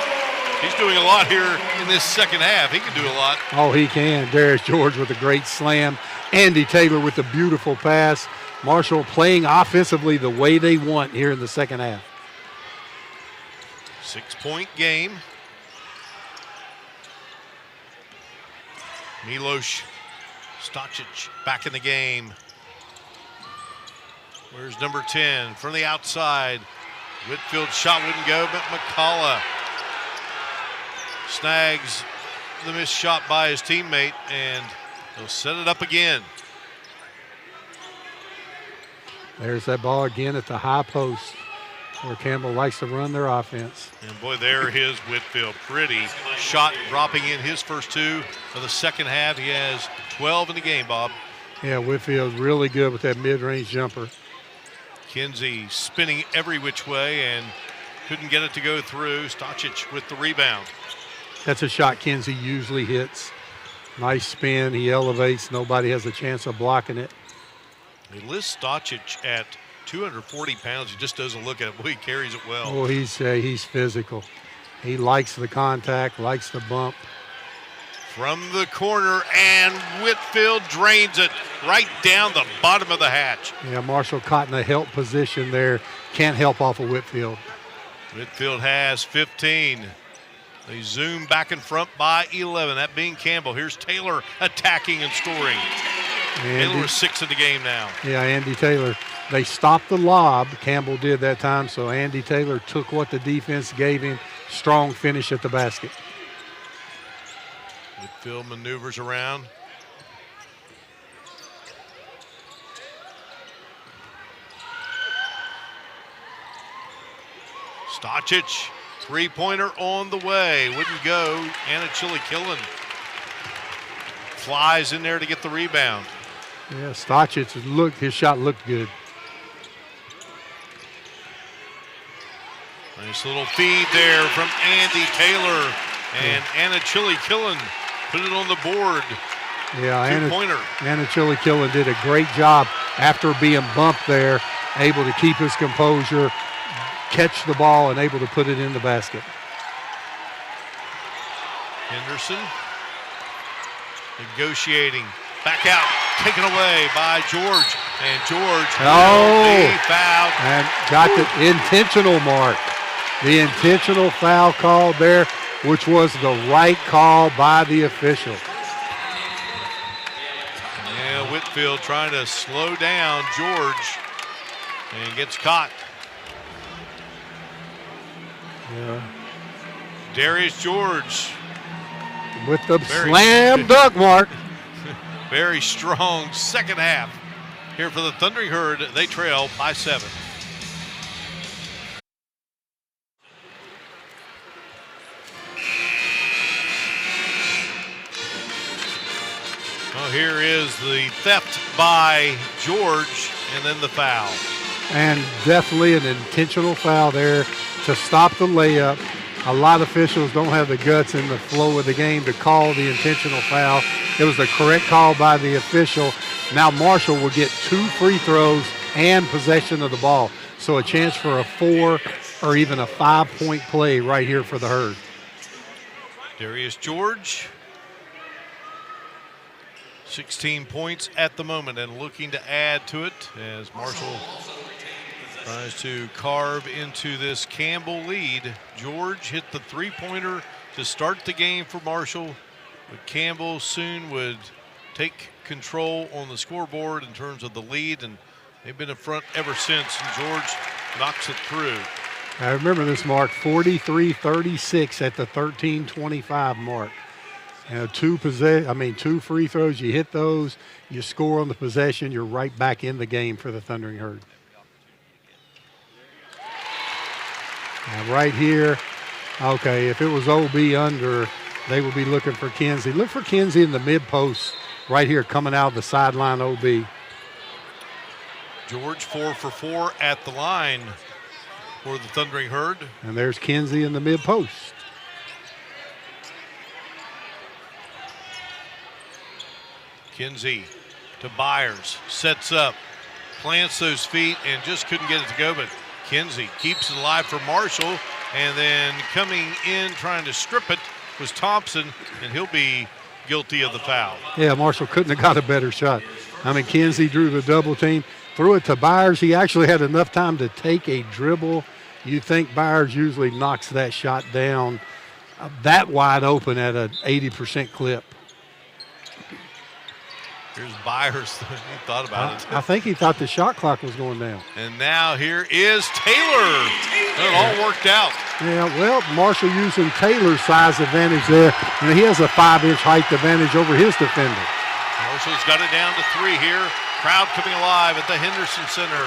He's doing a lot here in this second half. He can do a lot. Oh, he can. Darius George with a great slam. Andy Taylor with a beautiful pass. Marshall playing offensively the way they want here in the second half. 6-point game. Milos Stočić back in the game. Where's number 10? From the outside. Whitfield's shot wouldn't go, but McCullough snags the missed shot by his teammate, and he'll set it up again. There's that ball again at the high post where Campbell likes to run their offense. And boy, there is Whitfield. Pretty shot dropping in his first two of the second half. He has 12 in the game, Bob. Yeah, Whitfield's really good with that mid-range jumper. Kinsey spinning every which way and couldn't get it to go through. Stočić with the rebound. That's a shot Kinsey usually hits. Nice spin, he elevates, nobody has a chance of blocking it. He lists Stočić at 240 pounds. He just doesn't look at it. Boy, he carries it well. Oh, he's physical. He likes the contact, likes the bump. From the corner, and Whitfield drains it right down the bottom of the hatch. Yeah, Marshall caught in a help position there. Can't help off of Whitfield. Whitfield has 15. They zoom back in front by 11, that being Campbell. Here's Taylor attacking and scoring. Taylor is 6 in the game now. Yeah, Andy Taylor. They stopped the lob. Campbell did that time, so Andy Taylor took what the defense gave him. Strong finish at the basket. Whitfield maneuvers around. Stočić, three-pointer on the way. Wouldn't go. Anna Chili-Killen flies in there to get the rebound. Yeah, Stočić, his shot looked good. Nice little feed there from Andy Taylor. And Anna Chili-Killen put it on the board. Yeah, two-pointer. Anna Chili-Killen did a great job after being bumped there, able to keep his composure, catch the ball, and able to put it in the basket. Henderson negotiating. Back out. Taken away by George. And George will be fouled. And got the intentional mark. The intentional foul call there, which was the right call by the official. Yeah, Whitfield trying to slow down George and gets caught. Yeah. Darius George. With the slam dunk mark. Very strong second half here for the Thundering Herd. They trail by 7. Well, here is the theft by George and then the foul. And definitely an intentional foul there to stop the layup. A lot of officials don't have the guts in the flow of the game to call the intentional foul. It was the correct call by the official. Now Marshall will get 2 free throws and possession of the ball. So a chance for a 4 or even a 5-point play right here for the Herd. Darius George, 16 points at the moment and looking to add to it as Marshall tries to carve into this Campbell lead. George hit the three-pointer to start the game for Marshall, but Campbell soon would take control on the scoreboard in terms of the lead, and they've been in front ever since, and George knocks it through. I remember this, Mark, 43-36 at the 13:25 mark. You know, 2 free throws, you hit those, you score on the possession, you're right back in the game for the Thundering Herd. Now right here, okay, if it was OB under, they would be looking for Kinsey. Look for Kinsey in the mid-post right here coming out of the sideline OB. George 4 for 4 at the line for the Thundering Herd. And there's Kinsey in the mid-post. Kinsey to Byers, sets up, plants those feet, and just couldn't get it to go, but Kinsey keeps it alive for Marshall, and then coming in trying to strip it was Thompson, and he'll be guilty of the foul. Yeah, Marshall couldn't have got a better shot. I mean, Kinsey drew the double team, threw it to Byers. He actually had enough time to take a dribble. You think Byers usually knocks that shot down that wide open at an 80% clip. Here's Byers. He thought about it. I think he thought the shot clock was going down. And now here is Taylor. It all worked out. Yeah, well, Marshall using Taylor's size advantage there. You know, he has a 5-inch height advantage over his defender. Marshall's got it down to 3 here. Crowd coming alive at the Henderson Center.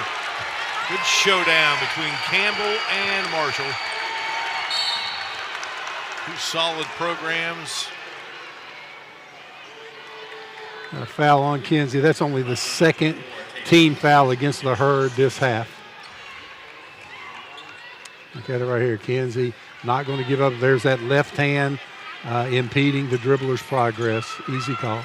Good showdown between Campbell and Marshall. 2 solid programs. A foul on Kinsey. That's only the second team foul against the Herd this half. Look at it right here. Kinsey not going to give up. There's that left hand impeding the dribbler's progress. Easy call.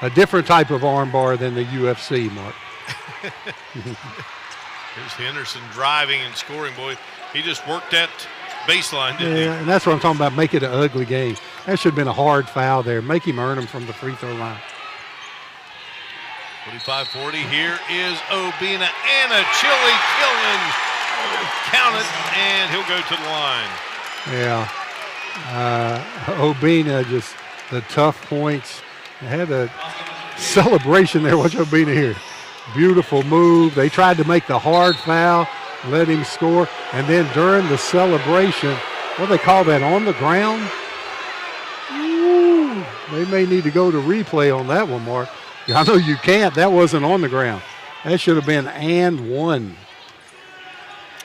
A different type of armbar than the UFC, Mark. Here's Henderson driving and scoring. Boy, he just worked that baseline, didn't he? And that's what I'm talking about. Make it an ugly game. That should have been a hard foul there. Make him earn them from the free throw line. 45-40. Here is Obina and a chilly killing. Count it, and he'll go to the line. Yeah. Obina, just the tough points. Had a celebration there. Watch Obina here. Beautiful move. They tried to make the hard foul, let him score, and then during the celebration, what do they call that, on the ground? Ooh, they may need to go to replay on that one, Mark. I know you can't. That wasn't on the ground. That should have been and one.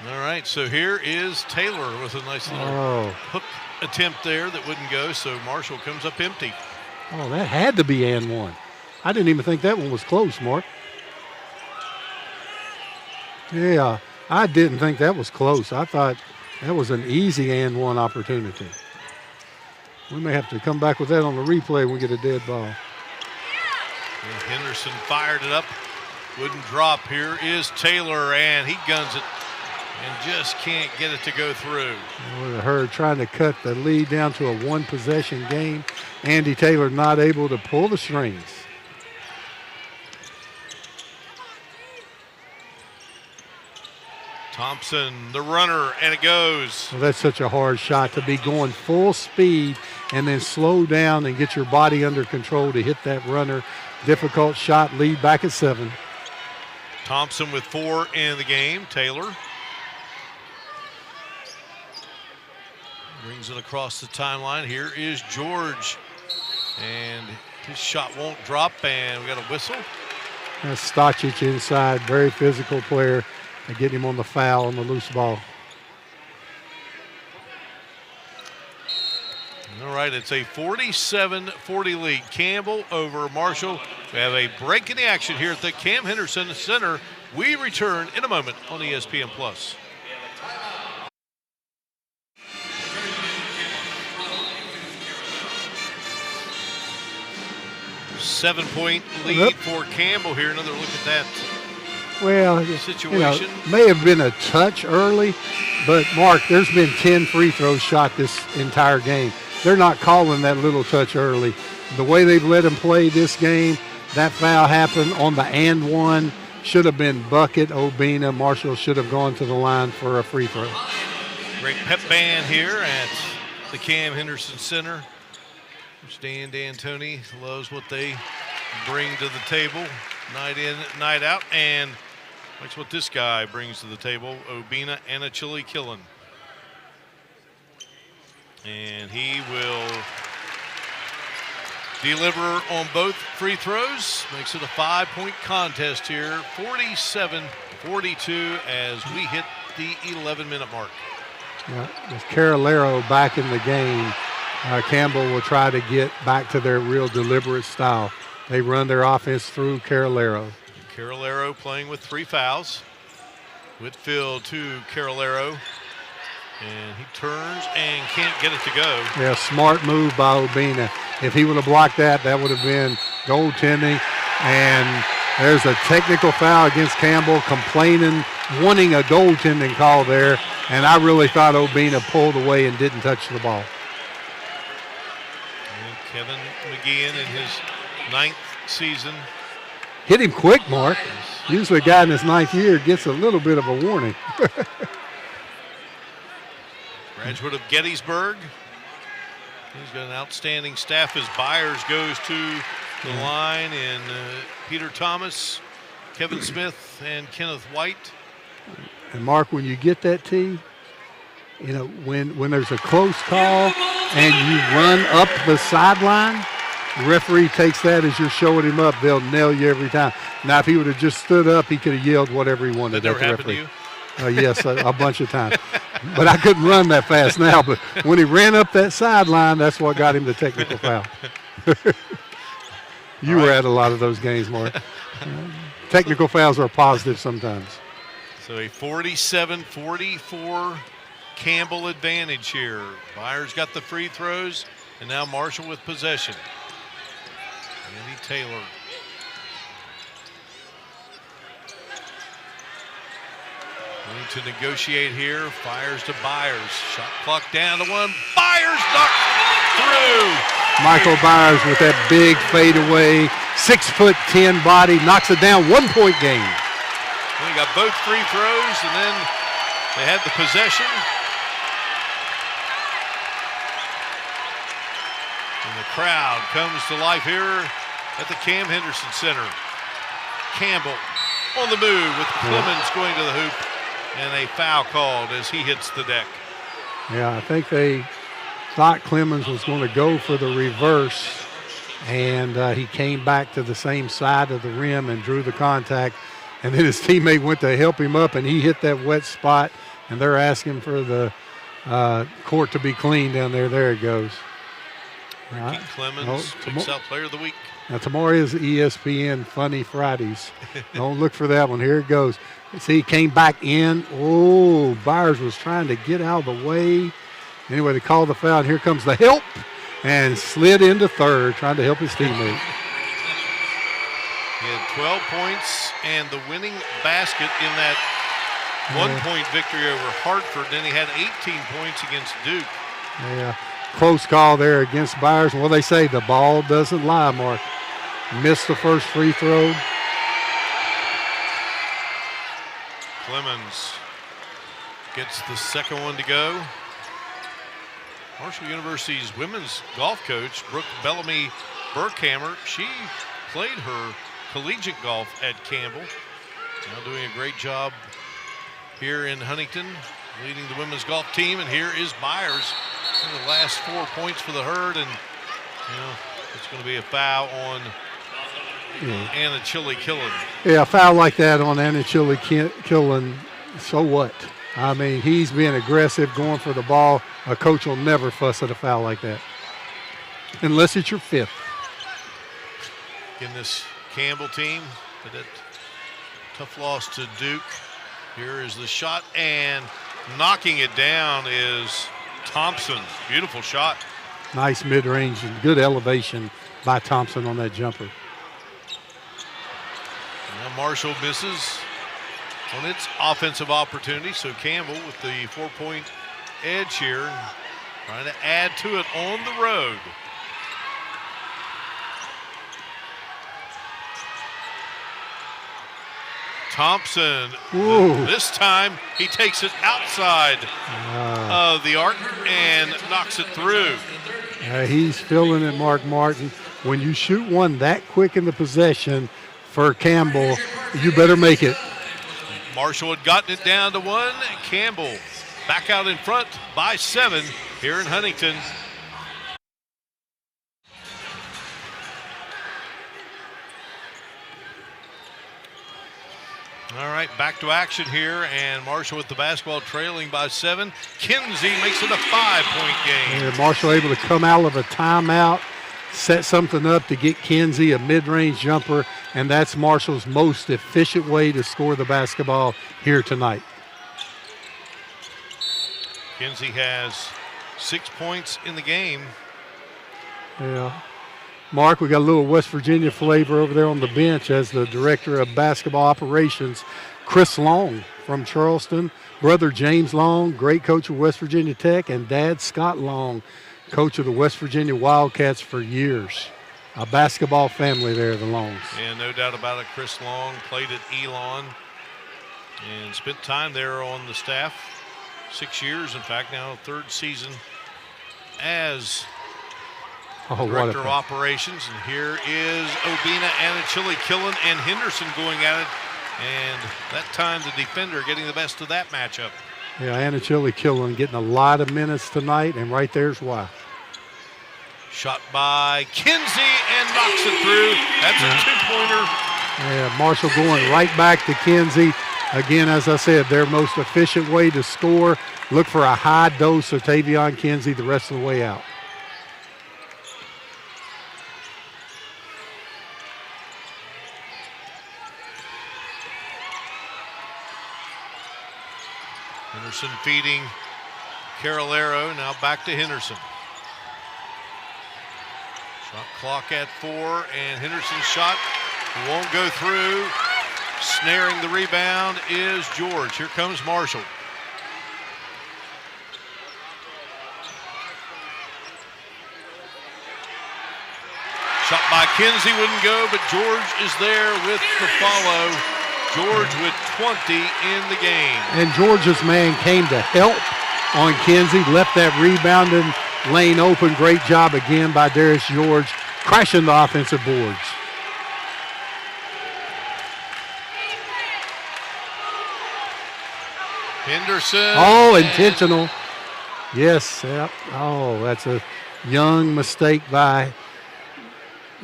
All right, so here is Taylor with a nice little hook attempt there that wouldn't go, so Marshall comes up empty. Oh, that had to be and one. I didn't even think that one was close, Mark. Yeah, I didn't think that was close. I thought that was an easy and one opportunity. We may have to come back with that on the replay when we get a dead ball. And Henderson fired it up. Wouldn't drop. Here is Taylor, and he guns it and just can't get it to go through. Well, the Herd trying to cut the lead down to a one-possession game. Andy Taylor not able to pull the strings. Thompson, the runner, and it goes. Well, that's such a hard shot to be going full speed and then slow down and get your body under control to hit that runner. Difficult shot, lead back at 7. Thompson with 4 in the game. Taylor brings it across the timeline. Here is George, and his shot won't drop, and we got a whistle. That's Stacic inside, very physical player. They get him on the foul on the loose ball. All right, it's a 47-40 lead. Campbell over Marshall. We have a break in the action here at the Cam Henderson Center. We return in a moment on ESPN+. 7-point lead for Campbell here. Another look at that Well, situation. May have been a touch early, but Mark, there's been 10 free throws shot this entire game. They're not calling that little touch early. The way they've let him play this game, that foul happened on the and one. Should have been bucket. Obina. Marshall should have gone to the line for a free throw. Great pep band here at the Cam Henderson Center. Stan D'Antoni loves what they bring to the table night in, night out, and likes what this guy brings to the table, Obina and a Chili Killen. And he will deliver on both free throws. Makes it a 5-point contest here, 47-42 as we hit the 11-minute mark. Yeah, with Carolero back in the game, Campbell will try to get back to their real deliberate style. They run their offense through Carolero. Carolero playing with 3 fouls. Whitfield to Carolero. And he turns and can't get it to go. Yeah, smart move by Obina. If he would have blocked that, that would have been goaltending. And there's a technical foul against Campbell, complaining, wanting a goaltending call there. And I really thought Obina pulled away and didn't touch the ball. And Kevin McGeehan in his 9th season. Hit him quick, Mark. Usually a guy in his 9th year gets a little bit of a warning. Graduate of Gettysburg. He's got an outstanding staff as Byers goes to the line, and Peter Thomas, Kevin Smith, and Kenneth White. And Mark, when you get that tee, when there's a close call and you run up the sideline, the referee takes that as you're showing him up. They'll nail you every time. Now, if he would have just stood up, he could have yelled whatever he wanted. That never happened to you? Yes, a bunch of times. But I couldn't run that fast now. But when he ran up that sideline, that's what got him the technical foul. You were at a lot of those games, Mark. Technical fouls are positive sometimes. So a 47-44 Campbell advantage here. Byers got the free throws, and now Marshall with possession. Andy Taylor. Need to negotiate here. Fires to Byers. Shot clock down to 1. Byers knocked through. Michael Byers with that big fadeaway, 6'10" body, knocks it down. 1-point game. They got both free throws, and then they had the possession. And the crowd comes to life here at the Cam Henderson Center. Campbell on the move with Clemens going to the hoop, and a foul called as he hits the deck. Yeah, I think they thought Clemens was going to go for the reverse, and he came back to the same side of the rim and drew the contact. And then his teammate went to help him up, and he hit that wet spot, and they're asking for the court to be clean down there. There it goes. Ricky Clemens picks out Player of the Week. Now, tomorrow is ESPN Funny Fridays. Don't look for that one. Here it goes. See, he came back in. Oh, Byers was trying to get out of the way. Anyway, they called the foul, and here comes the help, and slid into third, trying to help his teammate. He had 12 points and the winning basket in that 1-point victory over Hartford. Then he had 18 points against Duke. Yeah, close call there against Byers. Well, they say the ball doesn't lie, Mark. Missed the first free throw. Clemens gets the second one to go. Marshall University's women's golf coach, Brooke Bellamy Burkhammer, she played her collegiate golf at Campbell. Now doing a great job here in Huntington, leading the women's golf team. And here is Byers in the last 4 points for the Herd, and it's going to be a foul on Anna Chili Killen. Yeah, a foul like that on Anna Chili Killen, so what? I mean, he's being aggressive, going for the ball. A coach will never fuss at a foul like that, unless it's your 5th. In this Campbell team, but that tough loss to Duke. Here is the shot, and knocking it down is Thompson. Beautiful shot. Nice mid-range and good elevation by Thompson on that jumper. Now Marshall misses on its offensive opportunity, so Campbell with the 4-point edge here, trying to add to it on the road. Thompson, this time he takes it outside of the arc and knocks it through. He's feeling it, Mark Martin. When you shoot one that quick in the possession for Campbell, you better make it. Marshall had gotten it down to 1. Campbell back out in front by 7 here in Huntington. All right, back to action here, and Marshall with the basketball trailing by 7. Kinsey makes it a 5-point game. And Marshall able to come out of a timeout, set something up to get Kinsey a mid-range jumper, and that's Marshall's most efficient way to score the basketball here tonight. Kinsey has 6 points in the game. Yeah. Mark, we got a little West Virginia flavor over there on the bench as the director of basketball operations, Chris Long from Charleston, brother James Long, great coach of West Virginia Tech, and dad Scott Long, coach of the West Virginia Wildcats for years. A basketball family there, the Longs. Yeah, no doubt about it. Chris Long played at Elon and spent time there on the staff, 6 years, in fact, now 3rd season as Director of Operations. And here is Obina, Anachili, Killen, and Henderson going at it. And that time the defender getting the best of that matchup. Yeah, Anachili, Killen getting a lot of minutes tonight, and right there's why. Shot by Kinsey and knocks it through. That's a 2-pointer. Yeah, Marshall going right back to Kinsey. Again, as I said, their most efficient way to score. Look for a high dose of Tavion Kinsey the rest of the way out. Henderson feeding Carolero. Now back to Henderson. Shot clock at 4, and Henderson's shot won't go through. Snaring the rebound is George. Here comes Marshall. Shot by Kinsey wouldn't go, but George is there with the follow. George with 20 in the game. And George's man came to help on Kinsey, left that rebounding lane open. Great job again by Darius George, crashing the offensive boards. Henderson. Oh, intentional. Yes. Yep. Oh, that's a young mistake by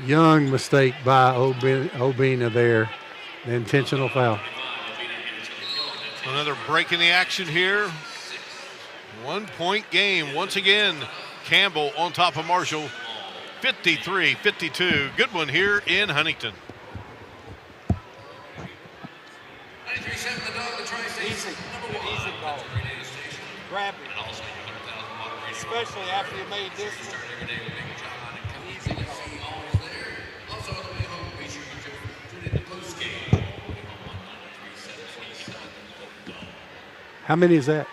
Obina there. The intentional foul. Another break in the action here. 1-point game once again. Campbell on top of Marshall. 53-52. Good one here in Huntington. Easy ball. Grab it. Especially after you made this one. Easy ball. How many is that?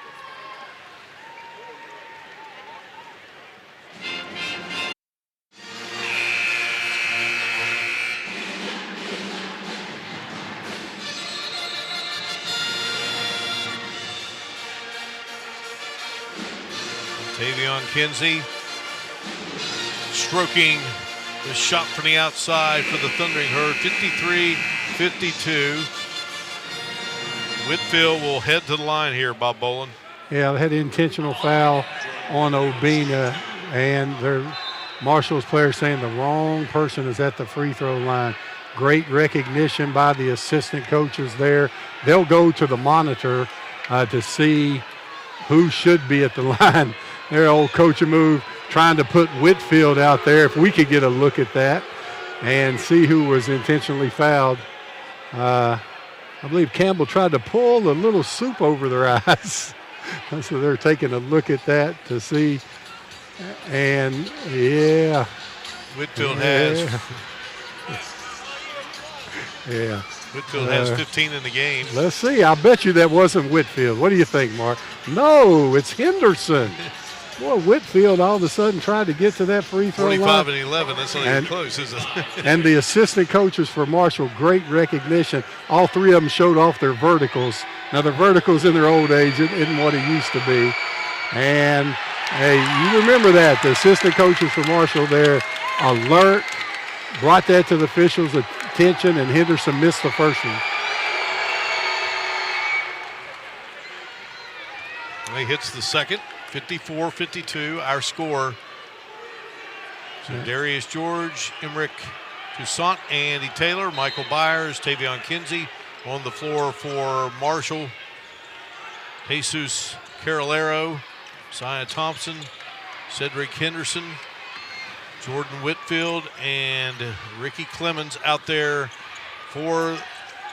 Tavion Kinsey stroking the shot from the outside for the Thundering Herd. 53-52. Whitfield will head to the line here, Bob Bolin. Yeah, they had an intentional foul on Obina, and their Marshall's players saying the wrong person is at the free throw line. Great recognition by the assistant coaches there. They'll go to the monitor to see who should be at the line. Their old coaching move, trying to put Whitfield out there. If we could get a look at that and see who was intentionally fouled. I believe Campbell tried to pull a little soup over their eyes. So they're taking a look at that to see. And, yeah, Whitfield has Yeah. Whitfield has 15 in the game. Let's see. I bet you that wasn't Whitfield. What do you think, Mark? No, it's Henderson. Boy, Whitfield all of a sudden tried to get to that free throw 45 line. and 11. That's not even close, is it? And the assistant coaches for Marshall, great recognition. All three of them showed off their verticals. Now, the verticals in their old age isn't what it used to be. And, hey, you remember that. The assistant coaches for Marshall there, alert, brought that to the officials' attention, and Henderson missed the first one. He hits the second. 54-52, our score. So Darius George, Emmerich Toussaint, Andy Taylor, Michael Byers, Tavion Kinsey on the floor for Marshall. Jesus Carolero, Sia Thompson, Cedric Henderson, Jordan Whitfield, and Ricky Clemens out there for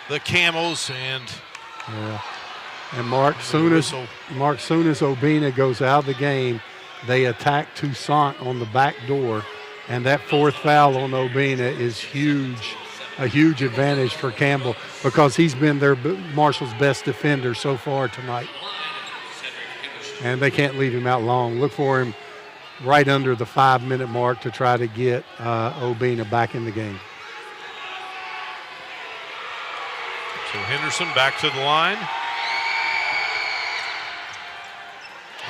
the Camels. And And Mark, soon as Obina goes out of the game, they attack Toussaint on the back door, and that fourth foul on Obina is huge, a huge advantage for Campbell because he's been Marshall's best defender so far tonight. And they can't leave him out long. Look for him right under the 5-minute mark to try to get Obina back in the game. So Henderson back to the line.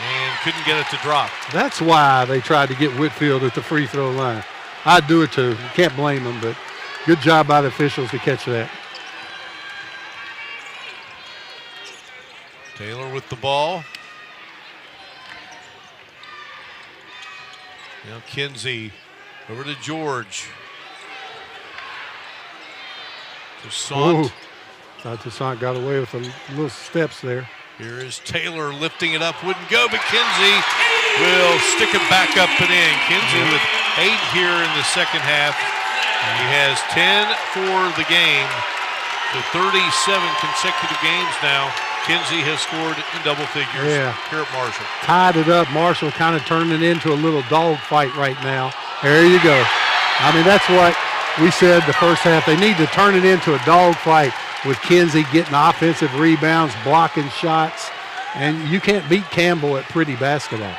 And couldn't get it to drop. That's why they tried to get Whitfield at the free throw line. I'd do it too. Can't blame them, but good job by the officials to catch that. Taylor with the ball. Now Kinsey over to George. Toussaint. Thought Toussaint got away with a little steps there. Here is Taylor lifting it up. Wouldn't go, but Kinsey will stick it back up and in. Kinsey with 8 here in the second half. He has 10 for the game. So 37 consecutive games now. Kinsey has scored in double figures here at Marshall. Tied it up. Marshall kind of turned it into a little dog fight right now. There you go. I mean, that's what we said the first half. They need to turn it into a dog fight with Kinsey getting offensive rebounds, blocking shots. And you can't beat Campbell at pretty basketball.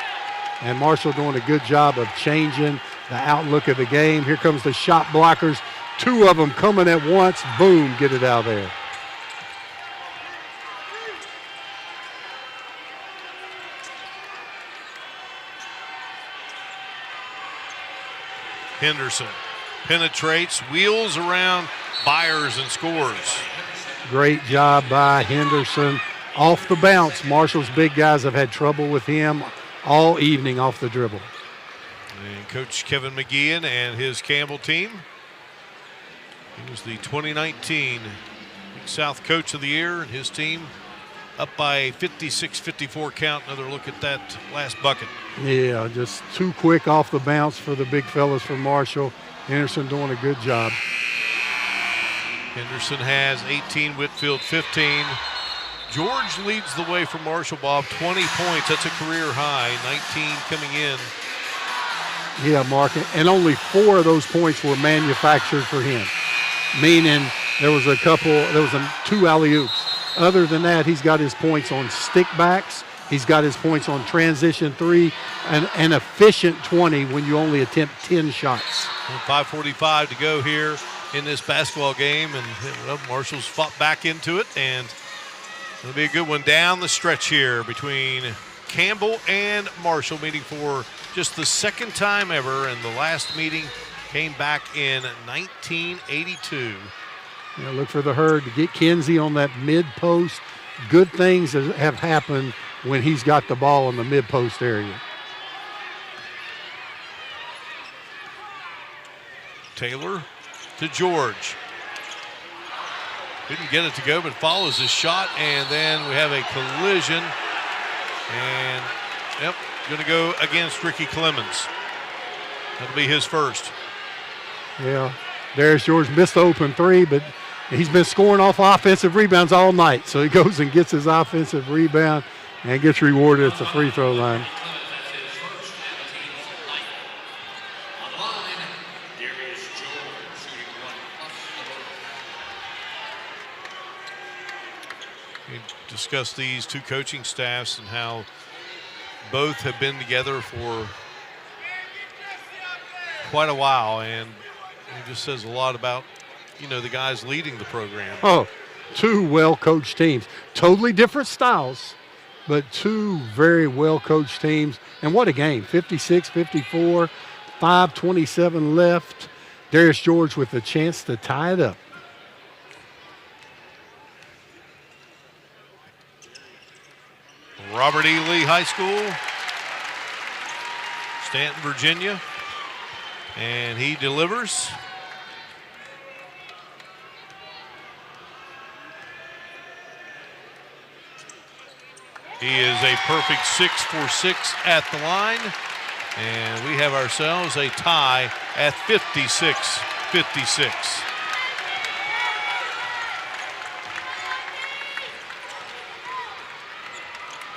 And Marshall doing a good job of changing the outlook of the game. Here comes the shot blockers. 2 of them coming at once. Boom, get it out there. Henderson penetrates, wheels around Byers and scores. Great job by Henderson. Off the bounce, Marshall's big guys have had trouble with him all evening off the dribble. And Coach Kevin McGeehan and his Campbell team. He was the 2019 South Coach of the Year, and his team up by a 56-54 count. Another look at that last bucket. Yeah, just too quick off the bounce for the big fellas from Marshall. Henderson doing a good job. Henderson has 18, Whitfield 15. George leads the way for Marshall, Bob, 20 points. That's a career high, 19 coming in. Yeah, Mark, and only 4 of those points were manufactured for him, meaning there was 2 alley-oops. Other than that, he's got his points on stick backs. He's got his points on transition 3 and an efficient 20 when you only attempt 10 shots. 5:45 to go here in this basketball game, and Marshall's fought back into it, and it'll be a good one down the stretch here between Campbell and Marshall, meeting for just the second time ever, and the last meeting came back in 1982. Yeah, look for the Herd to get Kinsey on that mid-post. Good things have happened when he's got the ball in the mid-post area. Taylor to George. Didn't get it to go, but follows his shot, and then we have a collision. And, going to go against Ricky Clemens. That'll be his first. Yeah, Darius George missed the open 3, but he's been scoring off offensive rebounds all night. So he goes and gets his offensive rebound and gets rewarded at the free throw line. discussed these two coaching staffs and how both have been together for quite a while, and it just says a lot about, the guys leading the program. Oh, two well-coached teams. Totally different styles, but two very well-coached teams. And what a game, 56-54, 5:27 left. Darius George with a chance to tie it up. Robert E. Lee High School, Stanton, Virginia, and he delivers. He is a perfect 6 for 6 at the line, and we have ourselves a tie at 56-56.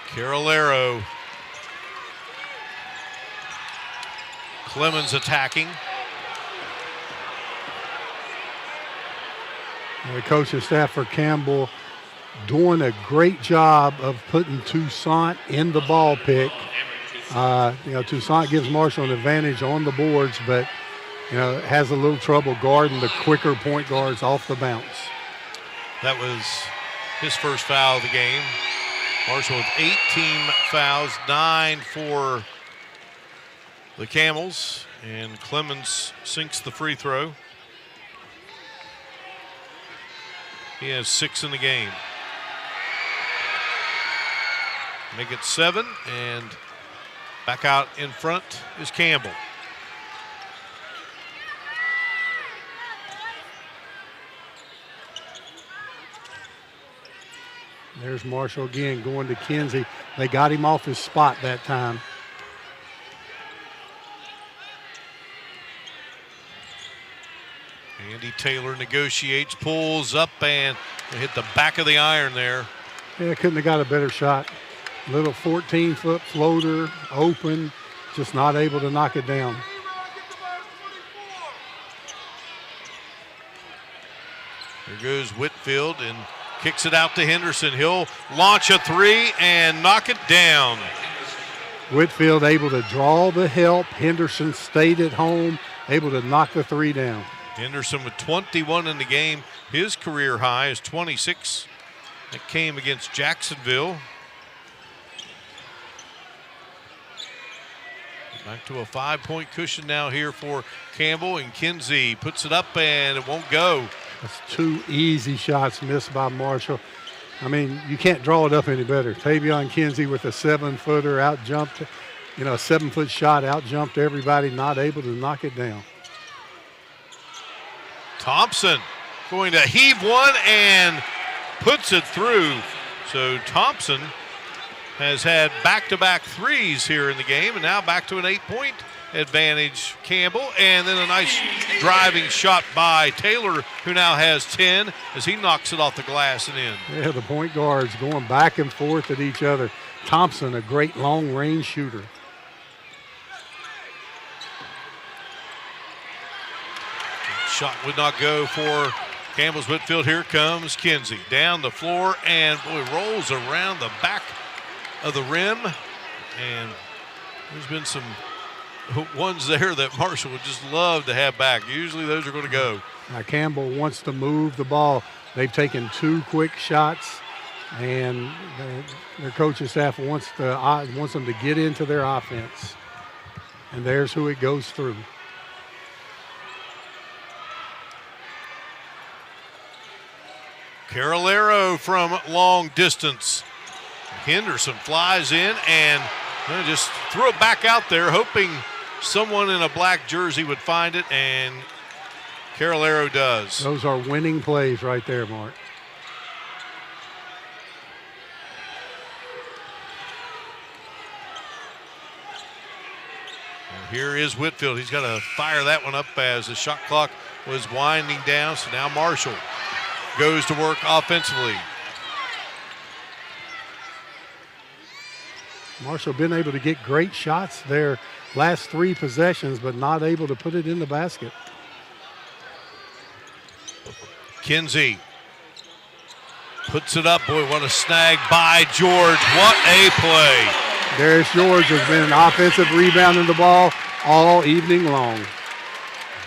Carolero. Clemens attacking. The coaching staff for Campbell doing a great job of putting Toussaint in the ball pick. Toussaint gives Marshall an advantage on the boards, but, has a little trouble guarding the quicker point guards off the bounce. That was his first foul of the game. Marshall with 8 team fouls, 9 for the Camels, and Clemens sinks the free throw. He has 6 in the game. Make it 7, and back out in front is Campbell. There's Marshall again going to Kinsey. They got him off his spot that time. Andy Taylor negotiates, pulls up, and hit the back of the iron there. Yeah, couldn't have got a better shot. Little 14-foot floater, open, just not able to knock it down. There goes Whitfield and kicks it out to Henderson. He'll launch a 3 and knock it down. Whitfield able to draw the help. Henderson stayed at home, able to knock the 3 down. Henderson with 21 in the game. His career high is 26. That came against Jacksonville. Back to a 5-point cushion now here for Campbell, and Kinsey puts it up and it won't go. That's 2 easy shots missed by Marshall. I mean, you can't draw it up any better. Tavion Kinsey with a 7-footer out-jumped, a 7-foot shot, out-jumped everybody, not able to knock it down. Thompson going to heave one and puts it through. So Thompson has had back-to-back threes here in the game, and now back to an 8-point advantage, Campbell. And then a nice driving shot by Taylor, who now has 10 as he knocks it off the glass and in. Yeah, the point guards going back and forth at each other. Thompson, a great long-range shooter. Shot would not go for Campbell's Whitfield. Here comes Kinsey down the floor and rolls around the back of the rim. And there's been some ones there that Marshall would just love to have back. Usually those are going to go. Now Campbell wants to move the ball. They've taken 2 quick shots, and their coaching staff wants them to get into their offense. And there's who it goes through. Carolero from long distance. Henderson flies in and just threw it back out there, hoping someone in a black jersey would find it, and Carolero does. Those are winning plays right there, Mark. And here is Whitfield. He's got to fire that one up as the shot clock was winding down. So now Marshall goes to work offensively. Marshall been able to get great shots their last 3 possessions, but not able to put it in the basket. Puts it up. Boy, what a snag by George. What a play. Darius George has been an offensive rebounding the ball all evening long.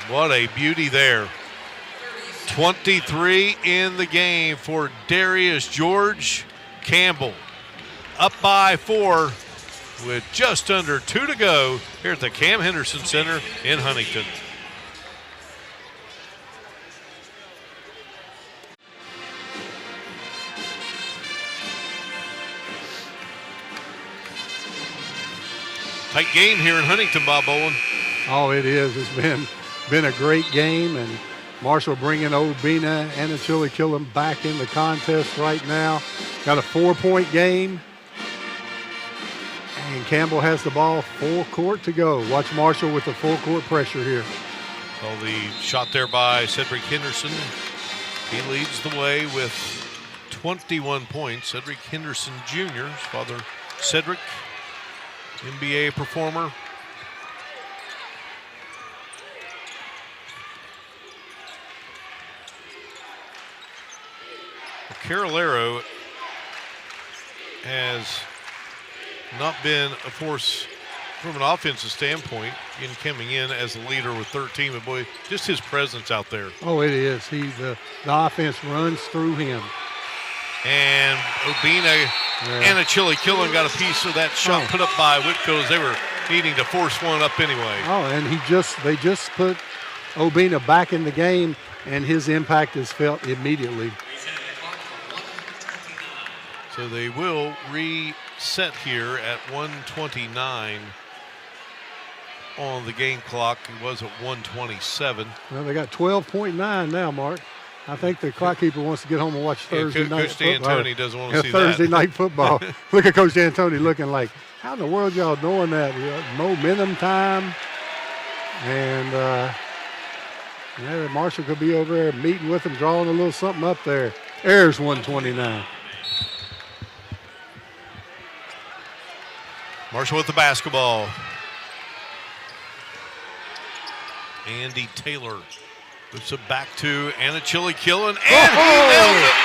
What a beauty there. 23 in the game for Darius George. Campbell up by 4 with just under 2 to go here at the Cam Henderson Center in Huntington. Tight game here in Huntington, Bob Bowen. Oh, it is. It's been a great game, and Marshall bringing Obina and Achille Killen back in the contest right now. Got a 4-point game, and Campbell has the ball, full court to go. Watch Marshall with the full court pressure here. So the shot there by Cedric Henderson. He leads the way with 21 points. Cedric Henderson Jr., his father Cedric, NBA performer. Carolero has not been a force from an offensive standpoint in coming in as a leader with 13, but boy, just his presence out there. Oh, it is. The offense runs through him. And Obina and Achille Killen got a piece of that shot put up by Whitfield as they were needing to force one up anyway. Oh, and they just put Obina back in the game, and his impact is felt immediately. So they will reset here at 1:29 on the game clock. It was at 1:27. Well, they got 12.9 now, Mark. I think the clock keeper wants to get home and watch Thursday night football. Coach D'Antoni doesn't want to see Thursday that. night football. Look at Coach D'Antoni looking like, how in the world y'all doing that? Momentum time. And Marshall could be over there meeting with them, drawing a little something up there. There's 129. Marshall with the basketball. Andy Taylor puts it back to Achille Killen, and he nails it.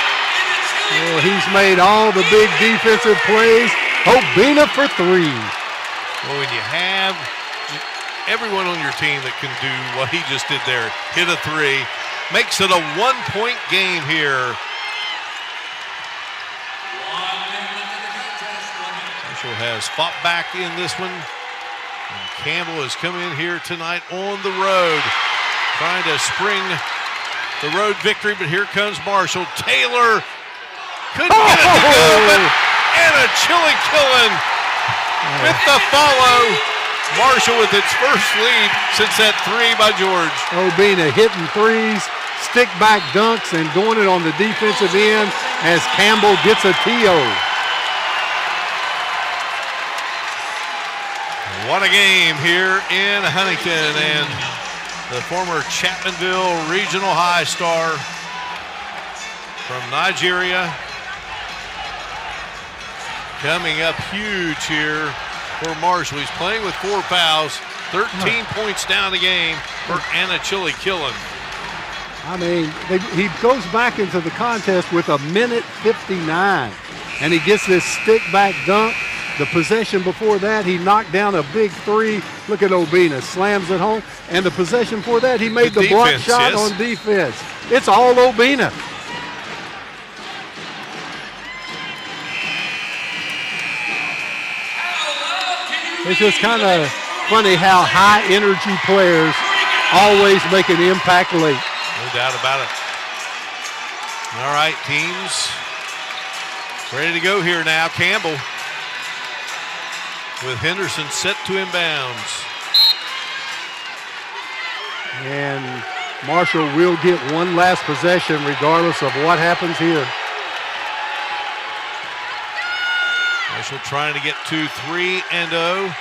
Well, he's made all the big defensive plays. Obina for 3. Well, when you have everyone on your team that can do what he just did there, hit a 3, makes it a 1-point game here. Marshall has fought back in this one. And Campbell has come in here tonight on the road, trying to spring the road victory, but here comes Marshall. Taylor couldn't get it to go, but Achille Killen with the follow. Marshall with its first lead since that 3 by George. Obina hitting 3s, stick back dunks, and doing it on the defensive end as Campbell gets a TO. What a game here in Huntington, and the former Chapmanville Regional High star from Nigeria coming up huge here for Marshall. He's playing with 4 fouls, 13 points down the game for Achille Killen. I mean, he goes back into the contest with 1:59, and he gets this stick back dunk. The possession before that, he knocked down a big 3. Look at Obina, slams it home. And the possession before that, he made the block shot on defense. It's all Obina. It's just kind of funny how high energy players always make an impact late. No doubt about it. All right, teams ready to go here now. Campbell with Henderson set to inbounds. And Marshall will get one last possession regardless of what happens here. Marshall trying to get to 3-0.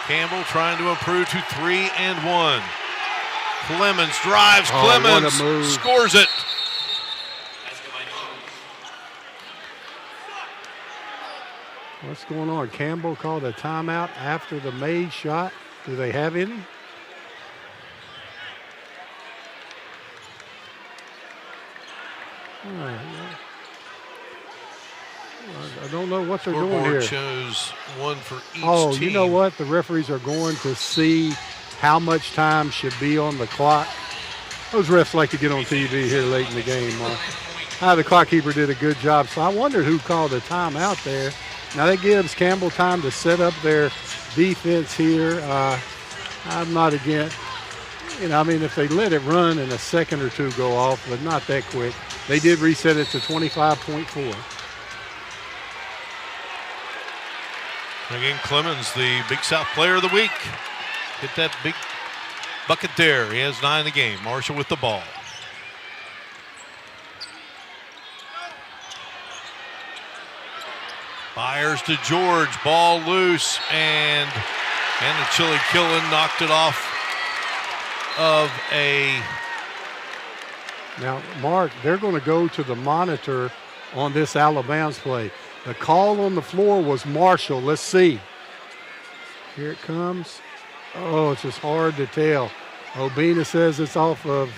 Campbell trying to improve to 3-1. Clemens drives. Clemens scores it. What's going on? Campbell called a timeout after the made shot. Do they have any? I don't know what they're doing here. Scoreboard shows one for each team. You know what? The referees are going to see how much time should be on the clock. Those refs like to get on TV here late in the game, Mark. The clock keeper did a good job. So I wondered who called a timeout there. Now that gives Campbell time to set up their defense here. I'm not against, if they let it run and a second or two go off, but not that quick. They did reset it to 25.4. Again, Clemens, the Big South Player of the Week. Hit that big bucket there. He has 9 in the game. Marshall with the ball. Fires to George. Ball loose. And Chili Killen knocked it off of a... Now, Mark, they're going to go to the monitor on this Alabama's play. The call on the floor was Marshall. Let's see. Here it comes. Oh, it's just hard to tell. Obina says it's off of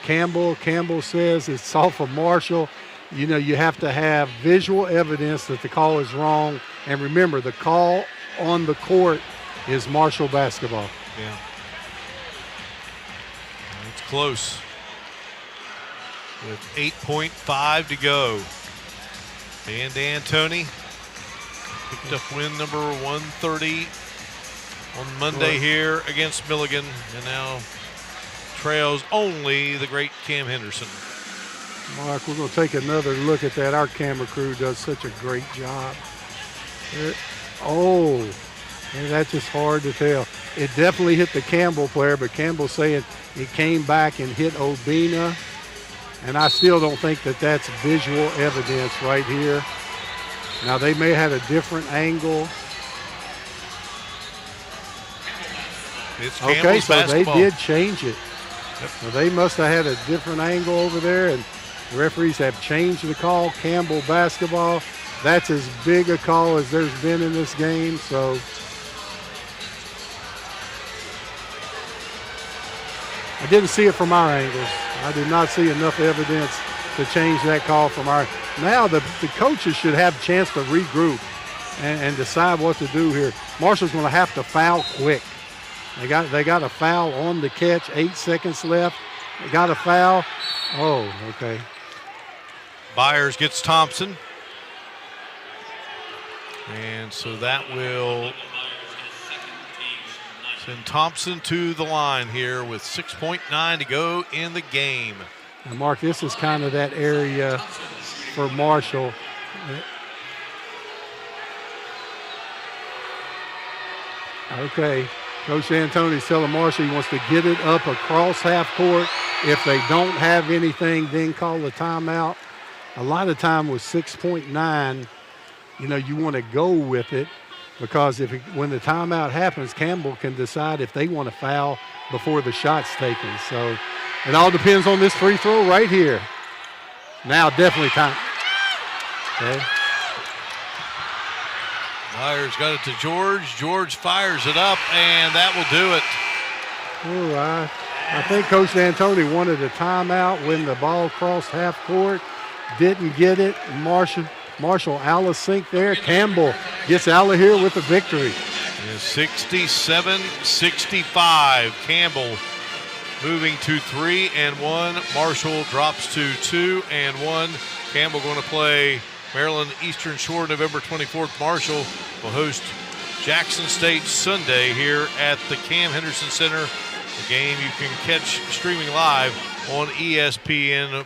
Campbell. Campbell says it's off of Marshall. You have to have visual evidence that the call is wrong. And remember, the call on the court is Marshall basketball. Yeah. It's close. With 8.5 to go. Van D'Antoni picked up win number 130 on Monday here against Milligan, and now trails only the great Cam Henderson. Mark, we're going to take another look at that. Our camera crew does such a great job. That's just hard to tell. It definitely hit the Campbell player, but Campbell saying it came back and hit Obina. And I still don't think that that's visual evidence right here. Now, they may have had a different angle. It's okay, so basketball. They did change it. Yep. So they must have had a different angle over there, and the referees have changed the call. Campbell basketball. That's as big a call as there's been in this game. So I didn't see it from our angles. I did not see enough evidence to change that call from our. Now the coaches should have a chance to regroup and decide what to do here. Marshall's going to have to foul quick. They got a foul on the catch. 8 seconds left. They got a foul. Oh, okay. Byers gets Thompson. And so that will send Thompson to the line here with 6.9 to go in the game. Now, Mark, this is kind of that area for Marshall. Okay, Coach Antoni's telling Marshall he wants to get it up across half court. If they don't have anything, then call a timeout. A lot of time with 6.9, you want to go with it. Because when the timeout happens, Campbell can decide if they want to foul before the shot's taken. So it all depends on this free throw right here. Now definitely time. Okay. Myers got it to George. George fires it up, and that will do it. Oh, I think Coach D'Antoni wanted a timeout when the ball crossed half court. Didn't get it. Marshall out of sync there. Campbell gets out of here with the victory. 67-65. Campbell moving to 3-1. Marshall drops to 2-1. Campbell going to play Maryland Eastern Shore November 24th. Marshall will host Jackson State Sunday here at the Cam Henderson Center. The game you can catch streaming live on ESPN+.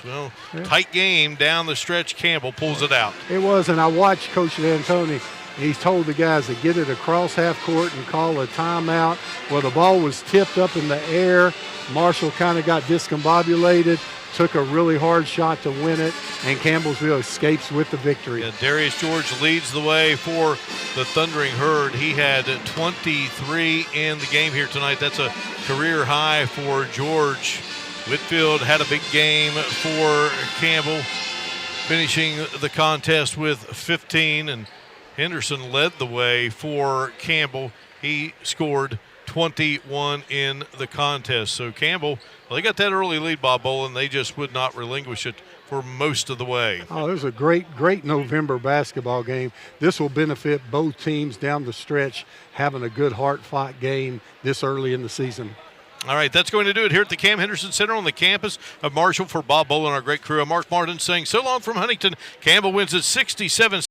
Well, tight game down the stretch. Campbell pulls it out. It was, and I watched Coach D'Antoni. He's told the guys to get it across half court and call a timeout. Well, the ball was tipped up in the air. Marshall kind of got discombobulated, took a really hard shot to win it, and Campbellsville escapes with the victory. Yeah, Darius George leads the way for the Thundering Herd. He had 23 in the game here tonight. That's a career high for George. Whitfield had a big game for Campbell, finishing the contest with 15, and Henderson led the way for Campbell. He scored 21 in the contest. So Campbell, well, they got that early lead, Bob Bolin. They just would not relinquish it for most of the way. Oh, it was a great November basketball game. This will benefit both teams down the stretch, having a good hard-fought game this early in the season. All right, that's going to do it here at the Cam Henderson Center on the campus of Marshall. For Bob Bowl and our great crew, I'm Mark Martin saying so long from Huntington. Campbell wins at 67.